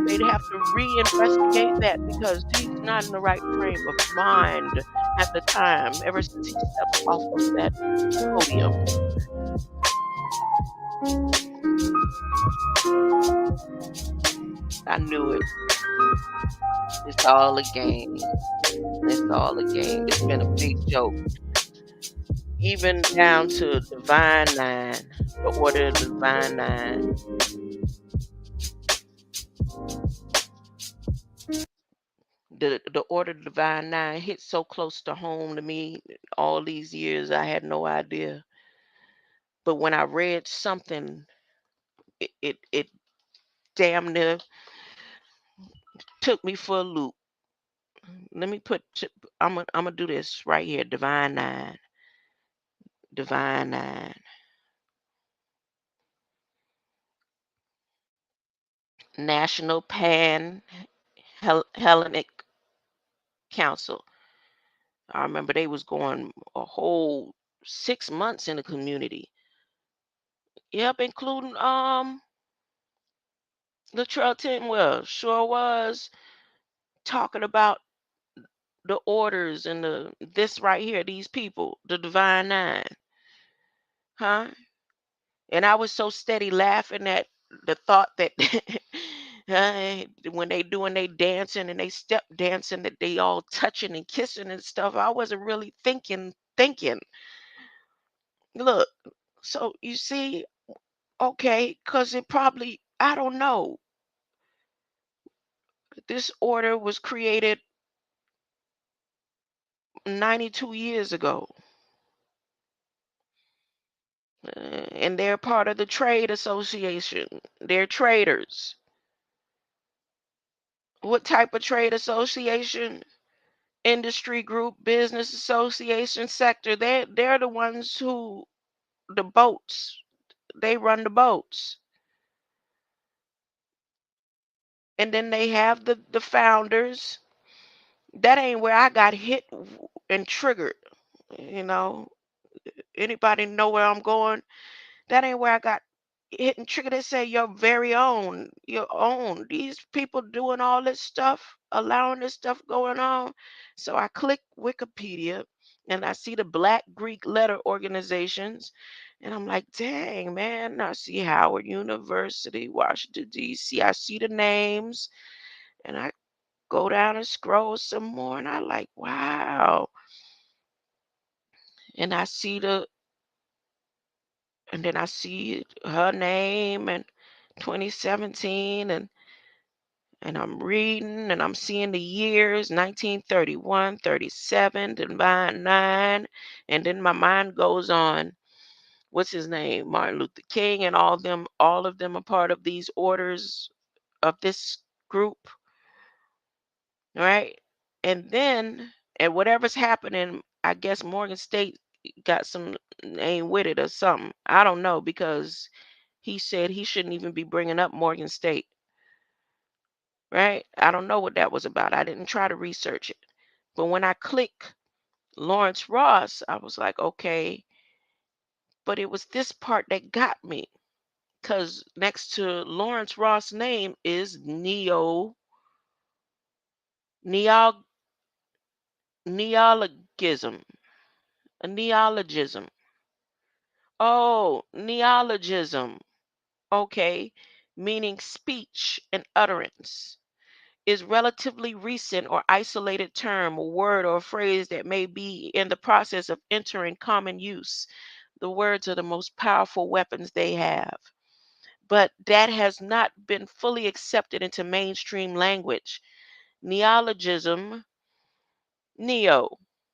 S1: they'd have to reinvestigate that because he's not in the right frame of mind at the time. Ever since he stepped off of that podium, I knew it. It's all a game. It's all a game. It's been a big joke. Even down to Divine Nine, the Order of the Divine Nine. The Order of the Divine Nine hit so close to home to me all these years. I had no idea. But when I read something, it damn near took me for a loop. Let me put. I'm gonna do this right here. Divine Nine. Divine Nine. National Pan Hellenic Council. I remember they was going a whole 6 months in the community. Yep, including Latrell Tidwell. Sure was talking about the orders and the this right here, these people, the Divine Nine, huh? And I was so steady laughing at the thought that when they doing they dancing and they step dancing that they all touching and kissing and stuff. I wasn't really thinking. Look, so you see, okay, because it probably I don't know. This order was created 92 years ago. and they're part of the trade association. They're traders. What type of trade association? Industry group, business association sector. They're the ones who the boats. They run the boats. And then they have the founders. That ain't where I got hit and triggered. You know, anybody know where I'm going? That ain't where I got hit and triggered. They say your very own, your own. These people doing all this stuff, allowing this stuff going on. So I click Wikipedia and I see the Black Greek letter organizations. And I'm like, dang, man. I see Howard University, Washington, D.C. I see the names. And I go down and scroll some more. And I like, wow. And I see and then I see her name and 2017 and I'm reading and I'm seeing the years 1931, 37, then 9, and then my mind goes on. What's his name? Martin Luther King and all of them are part of these orders of this group, right? And then and whatever's happening, I guess Morgan State got some ain't with it or something. I don't know because he said he shouldn't even be bringing up Morgan State, right? I don't know what that was about. I didn't try to research it. But when I click Lawrence Ross, I was like, okay, but it was this part that got me because next to Lawrence Ross' name is neog, neologism, a neologism. Oh, neologism. Okay, meaning speech and utterance. Is relatively recent or isolated term, a word or a phrase that may be in the process of entering common use. The words are the most powerful weapons they have. But that has not been fully accepted into mainstream language. Neologism, neo,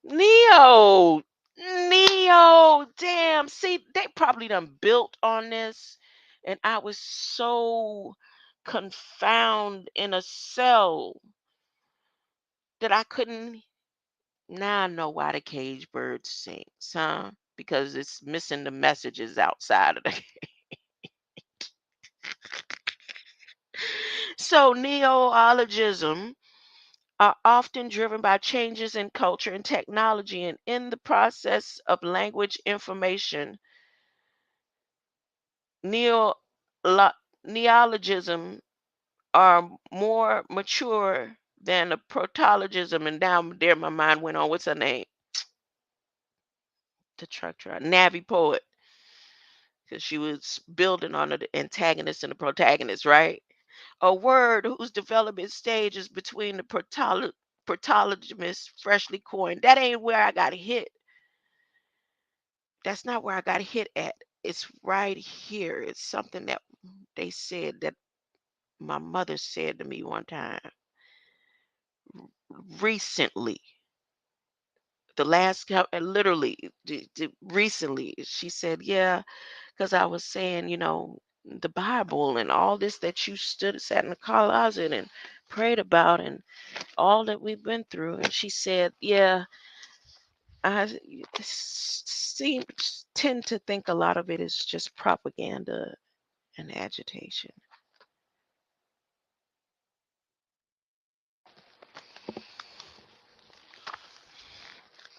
S1: neo, neo. Damn, see, they probably done built on this. And I was so confounded in a cell that I couldn't. Now I know why the cage bird sings, huh? Because it's missing the messages outside of the. So neologism are often driven by changes in culture and technology, and in the process of language information, neo neologism are more mature than a protologism. And down there, my mind went on. What's her name? The truck driver, Navy Poet, because she was building on the antagonist and the protagonist, right? A word whose development stage is between the protologist freshly coined. That ain't where I got hit. That's not where I got hit at. It's right here. It's something that they said that my mother said to me one time recently. The last, literally, recently, she said, yeah, because I was saying, the Bible and all this that you sat in the closet and prayed about and all that we've been through. And she said, yeah, I seem tend to think a lot of it is just propaganda and agitation.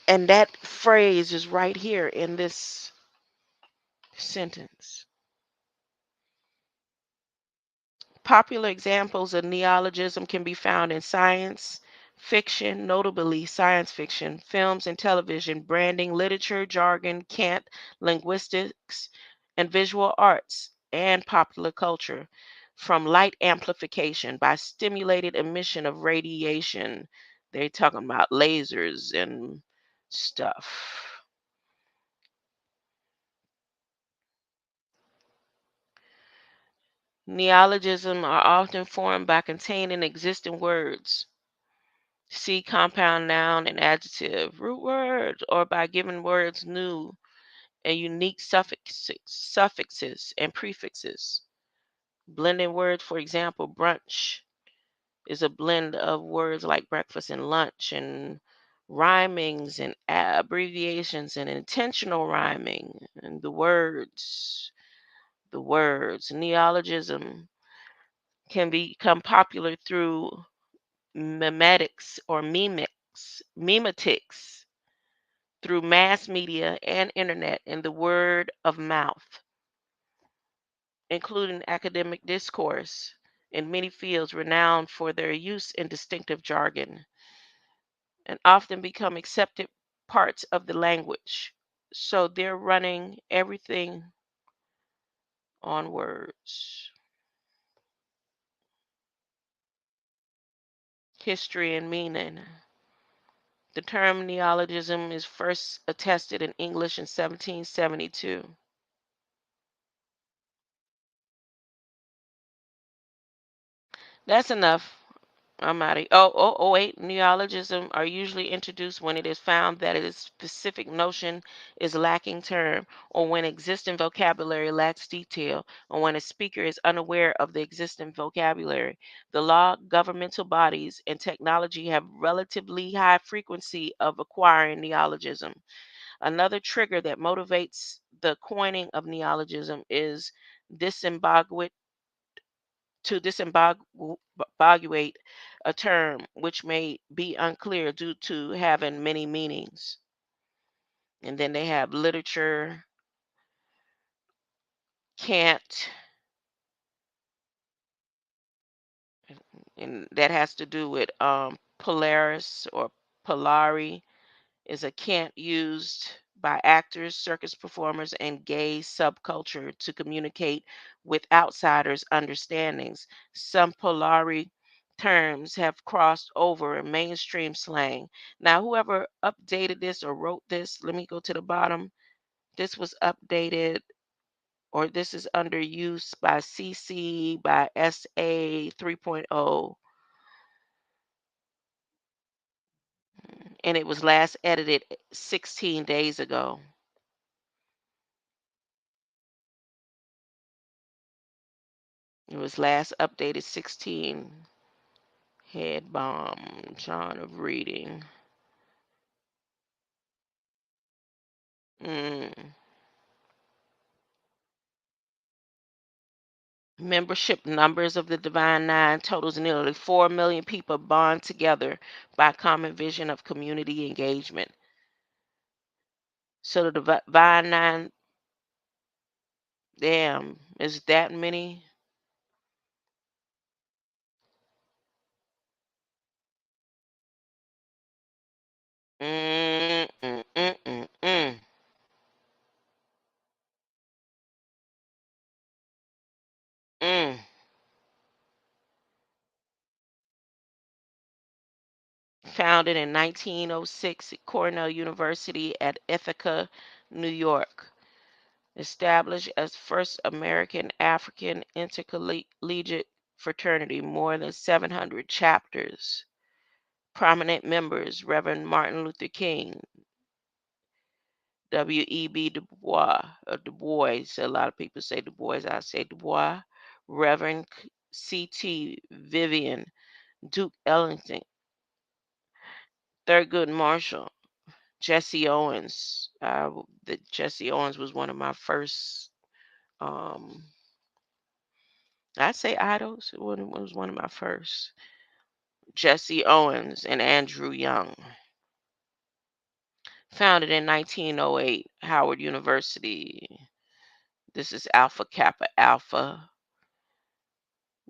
S1: And that phrase is right here in this sentence. Popular examples of neologism can be found in science fiction, notably science fiction, films and television, branding, literature, jargon, cant, linguistics, and visual arts, and popular culture. From light amplification by stimulated emission of radiation. They're talking about lasers and stuff. Neologisms are often formed by containing existing words. See compound noun and adjective, root words, or by giving words new and unique suffixes and prefixes. Blending words, for example, brunch is a blend of words like breakfast and lunch, and rhymings and abbreviations and intentional rhyming, and the words. Neologism can become popular through memetics or memetics through mass media and internet and the word of mouth, including academic discourse in many fields renowned for their use in distinctive jargon, and often become accepted parts of the language. So they're running everything on words. History and meaning. The term neologism is first attested in English in 1772. That's enough. I'm out of wait. Neologism are usually introduced when it is found that a specific notion is lacking term, or when existing vocabulary lacks detail, or when a speaker is unaware of the existing vocabulary. The law, governmental bodies, and technology have relatively high frequency of acquiring neologism. Another trigger that motivates the coining of neologism is disembowelment to disambiguate a term which may be unclear due to having many meanings. And then they have literature, can't, and that has to do with Polaris or Polari is a cant used by actors, circus performers, and gay subculture to communicate with outsiders' understandings. Some Polari terms have crossed over in mainstream slang. Now, whoever updated this or wrote this, let me go to the bottom. This was updated, or this is under use by CC by SA 3.0, and it was last edited 16 days ago. It was last updated 16. Head bomb. John of reading. Mm. Membership numbers of the Divine Nine totals nearly 4 million people bond together by common vision of community engagement. So the Divine Nine, damn, is that many? Mm, mm, mm, mm, mm. Mm. Founded in 1906 at Cornell University at Ithaca, New York. Established as first American African intercollegiate fraternity, more than 700 chapters. Prominent members: Reverend Martin Luther King, W.E.B. Du Bois, or Du Bois. A lot of people say Du Bois, I say Du Bois. Reverend C.T. Vivian, Duke Ellington, Thurgood Marshall, Jesse Owens. Jesse Owens was one of my first, um, I'd say idols. It was one of my first. Jesse Owens and Andrew Young. Founded in 1908, Howard University. This is Alpha Kappa Alpha.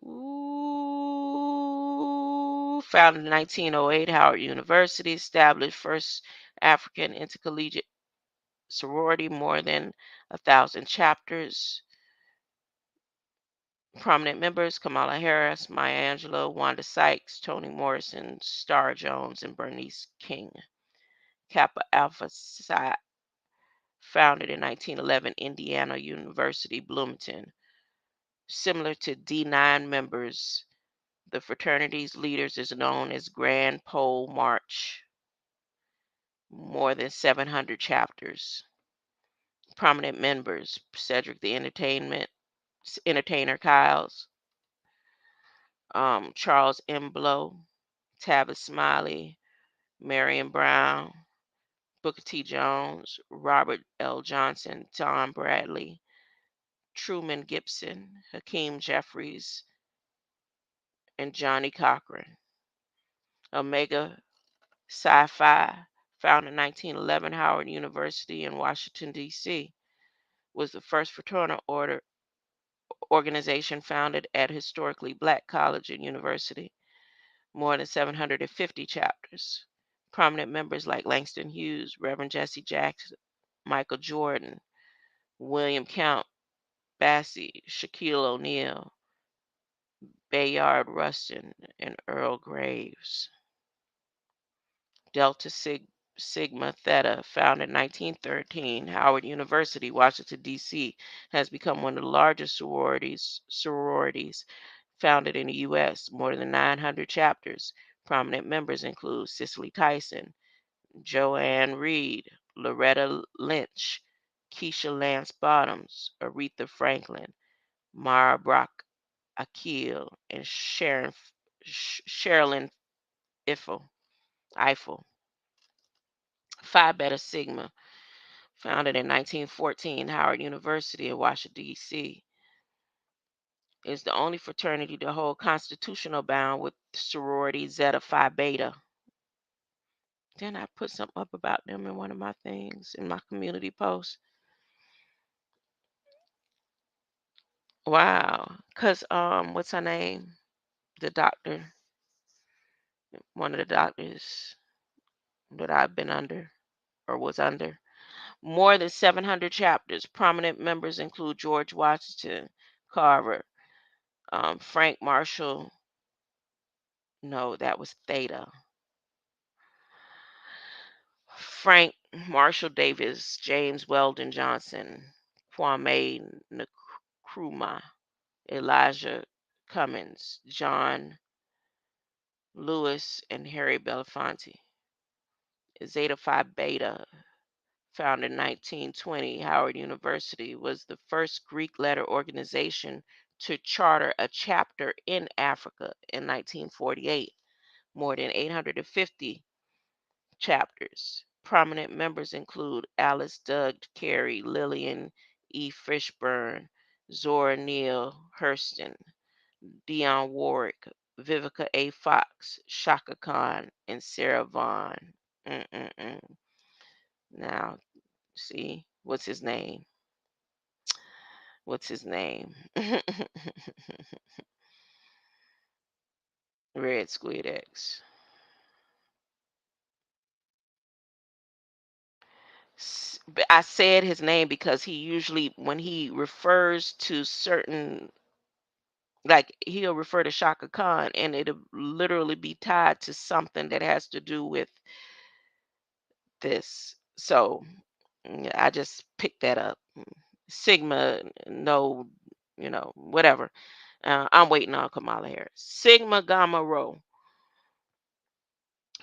S1: Ooh, founded in 1908, Howard University. Established first African intercollegiate sorority, more than 1,000 chapters. Prominent members: Kamala Harris, Maya Angelou, Wanda Sykes, Toni Morrison, Star Jones, and Bernice King. Kappa Alpha Psi, founded in 1911, Indiana University, Bloomington. Similar to D9 members, the fraternity's leaders is known as Grand Pole March. More than 700 chapters. Prominent members: Cedric the Entertainer Kyles, Charles M. Blow, Tavis Smiley, Marion Brown, Booker T. Jones, Robert L. Johnson, Tom Bradley, Truman Gibson, Hakeem Jeffries, and Johnny Cochran. Omega Psi Phi, founded in 1911, Howard University in Washington, D.C., was the first fraternal order organization founded at historically black college and university. More than 750 chapters. Prominent members like Langston Hughes, Reverend Jesse Jackson, Michael Jordan, William Count Basie, Shaquille O'Neal, Bayard Rustin, and Earl Graves. Delta Sigma Theta, founded in 1913, Howard University, Washington, D.C., has become one of the largest sororities founded in the U.S., more than 900 chapters. Prominent members include Cicely Tyson, Joanne Reed, Loretta Lynch, Keisha Lance Bottoms, Aretha Franklin, Mara Brock Akil, and Sherilyn Eiffel. Phi Beta Sigma, founded in 1914, Howard University in Washington, D.C., is the only fraternity to hold constitutional bound with sorority Zeta Phi Beta. Then I put something up about them in one of my things in my community post. Wow. Because what's her name? The doctor, one of the doctors that I've been under or was under. More than 700 chapters. Prominent members include George Washington Carver, Frank Marshall. No, that was Theta. Frank Marshall Davis, James Weldon Johnson, Kwame Nkrumah, Elijah Cummins, John Lewis, and Harry Belafonte. Zeta Phi Beta, founded in 1920, Howard University, was the first Greek letter organization to charter a chapter in Africa in 1948. More than 850 chapters. Prominent members include Alice Doug Carey, Lillian E. Fishburne, Zora Neale Hurston, Dionne Warwick, Vivica A. Fox, Shaka Khan, and Sarah Vaughan. Mm-mm-mm. Now, see, what's his name? What's his name? Red Squid X. I said his name because he usually, when he refers to certain, like he'll refer to Shaka Khan and it'll literally be tied to something that has to do with this. So I just picked that up. Sigma, no, whatever. I'm waiting on Kamala Harris. Sigma Gamma Rho,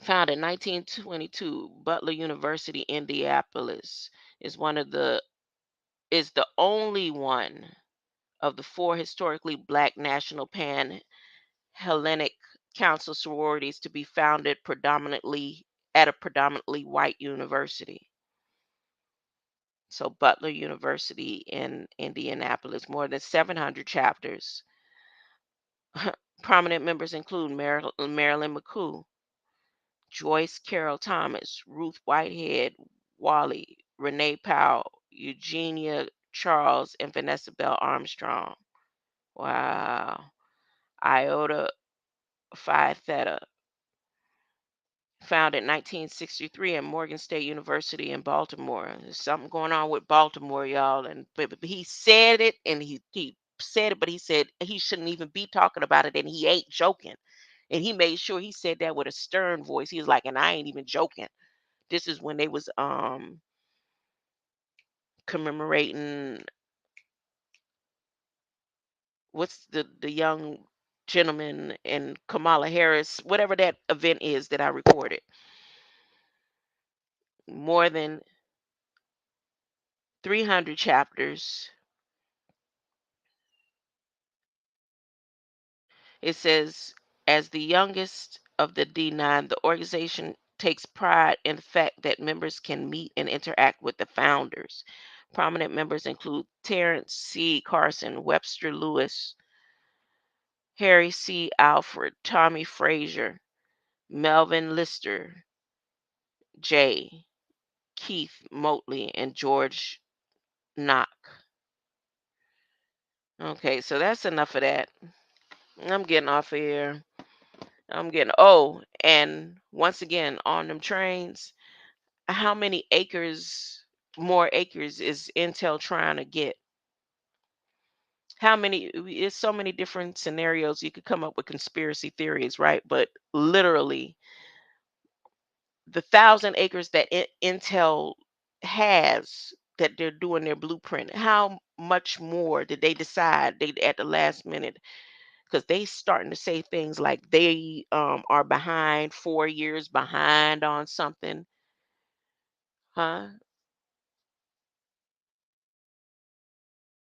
S1: founded in 1922, Butler University, Indianapolis, is one of the is the only one of the four historically black national pan Hellenic Council sororities to be founded predominantly at a predominantly white university. So Butler University in Indianapolis, more than 700 chapters. Prominent members include Marilyn McCoo, Joyce Carol Thomas, Ruth Whitehead Wally, Renee Powell, Eugenia Charles, and Vanessa Bell Armstrong. Wow. Iota Phi Theta, founded in 1963 at Morgan State University in Baltimore. There's something going on with Baltimore, y'all. And but he said it, and he said it, but he said he shouldn't even be talking about it, and he ain't joking. And he made sure he said that with a stern voice. He was like, and I ain't even joking. This is when they was commemorating, what's the young gentleman and Kamala Harris, whatever that event is that I recorded. More than 300 chapters. It says, as the youngest of the D9, the organization takes pride in the fact that members can meet and interact with the founders. Prominent members include Terrence C. Carson, Webster Lewis, Harry C. Alford, Tommy Frazier, Melvin Lister, J. Keith Motley, and George Knock. Okay, so that's enough of that. I'm getting off of here. And once again, on them trains, how many more acres is Intel trying to get? How many? It's so many different scenarios you could come up with conspiracy theories, right? But literally, the 1,000 acres that Intel has that they're doing their blueprint, how much more did they decide they at the last minute? Because they starting to say things like they are behind 4 years behind on something, huh?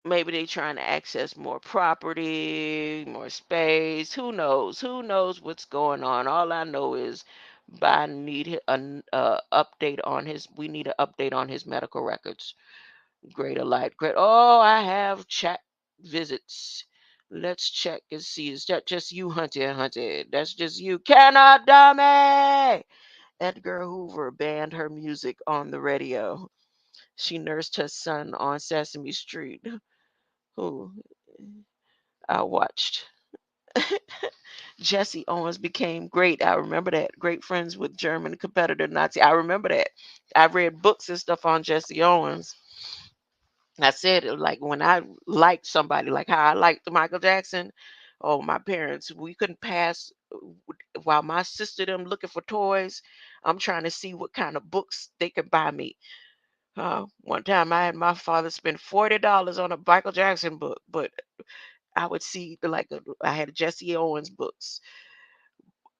S1: Maybe they trying to access more property, more space. Who knows? Who knows what's going on? All I know is Biden need an update on his. We need an update on his medical records. Greater light. Great. Oh, I have chat visits. Let's check and see. Is that just you, Hunter? Hunter, that's just you. Cannot dummy. Edgar Hoover banned her music on the radio. She nursed her son on Sesame Street. Who I watched. Jesse Owens became great. I remember that. Great friends with German competitor Nazi. I remember that. I read books and stuff on Jesse Owens. I said it like when I liked somebody, like how I liked Michael Jackson. Oh, my parents, we couldn't pass while my sister them looking for toys. I'm trying to see what kind of books they could buy me. One time I had my father spend $40 on a Michael Jackson book, but I would see I had Jesse Owens books,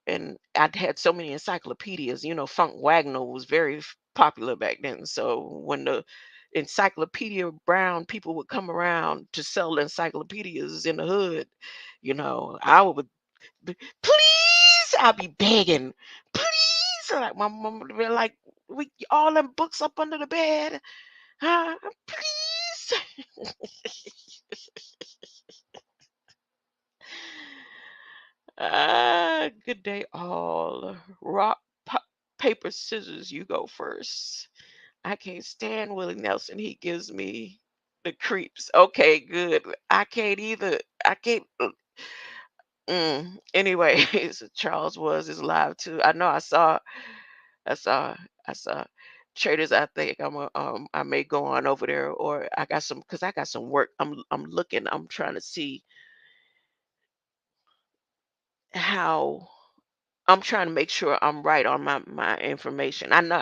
S1: and I'd had so many encyclopedias. Funk Wagner was very popular back then. So when the Encyclopedia Brown people would come around to sell encyclopedias in the hood, I would please, I'd be begging, please. Like my mom would be like, "We all them books up under the bed, huh? Please." Good day, all. Rock, paper, scissors. You go first. I can't stand Willie Nelson. He gives me the creeps. Okay, good. I can't either. I can't. Anyways, Charles was is live too. I know. I saw. I saw. Traders. I think I may go on over there, or I got some because I got some work. I'm looking. I'm trying to see how. I'm trying to make sure I'm right on my information. I know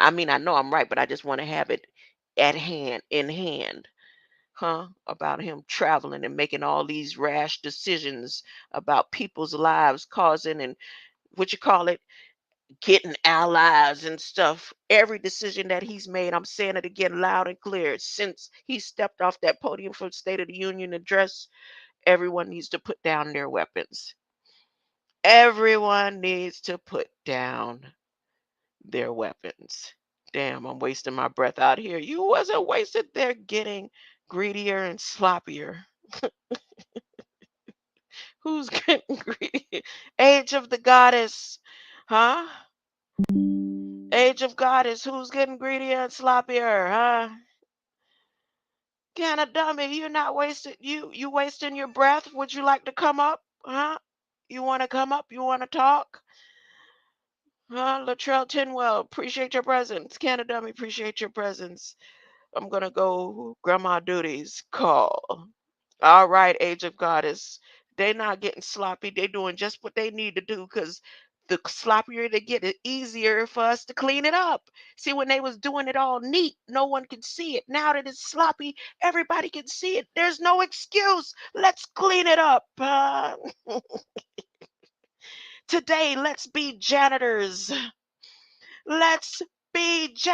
S1: I'm right, but I just want to have it at hand, in hand, huh? About him traveling and making all these rash decisions about people's lives, causing and what you call it, getting allies and stuff. Every decision that he's made, I'm saying it again loud and clear. Since he stepped off that podium for the State of the Union address, everyone needs to put down their weapons. Everyone needs to put down their weapons. Damn, I'm wasting my breath out here. You wasn't wasted. They're getting greedier and sloppier. Who's getting greedy? Age of the goddess, huh? Age of goddess. Who's getting greedier and sloppier, huh? Kinda dummy. You're not wasted. You wasting your breath. Would you like to come up, huh? You want to come up? You want to talk? Huh? Latrell Tinwell, appreciate your presence. Canada Dummy, appreciate your presence. I'm gonna go grandma duties. Call. All right, Age of Goddess. They not getting sloppy. They doing just what they need to do because the sloppier they get, it easier for us to clean it up. See, when they was doing it all neat, no one could see it. Now that it's sloppy, everybody can see it. There's no excuse. Let's clean it up. Today, let's be janitors. Let's be janitors.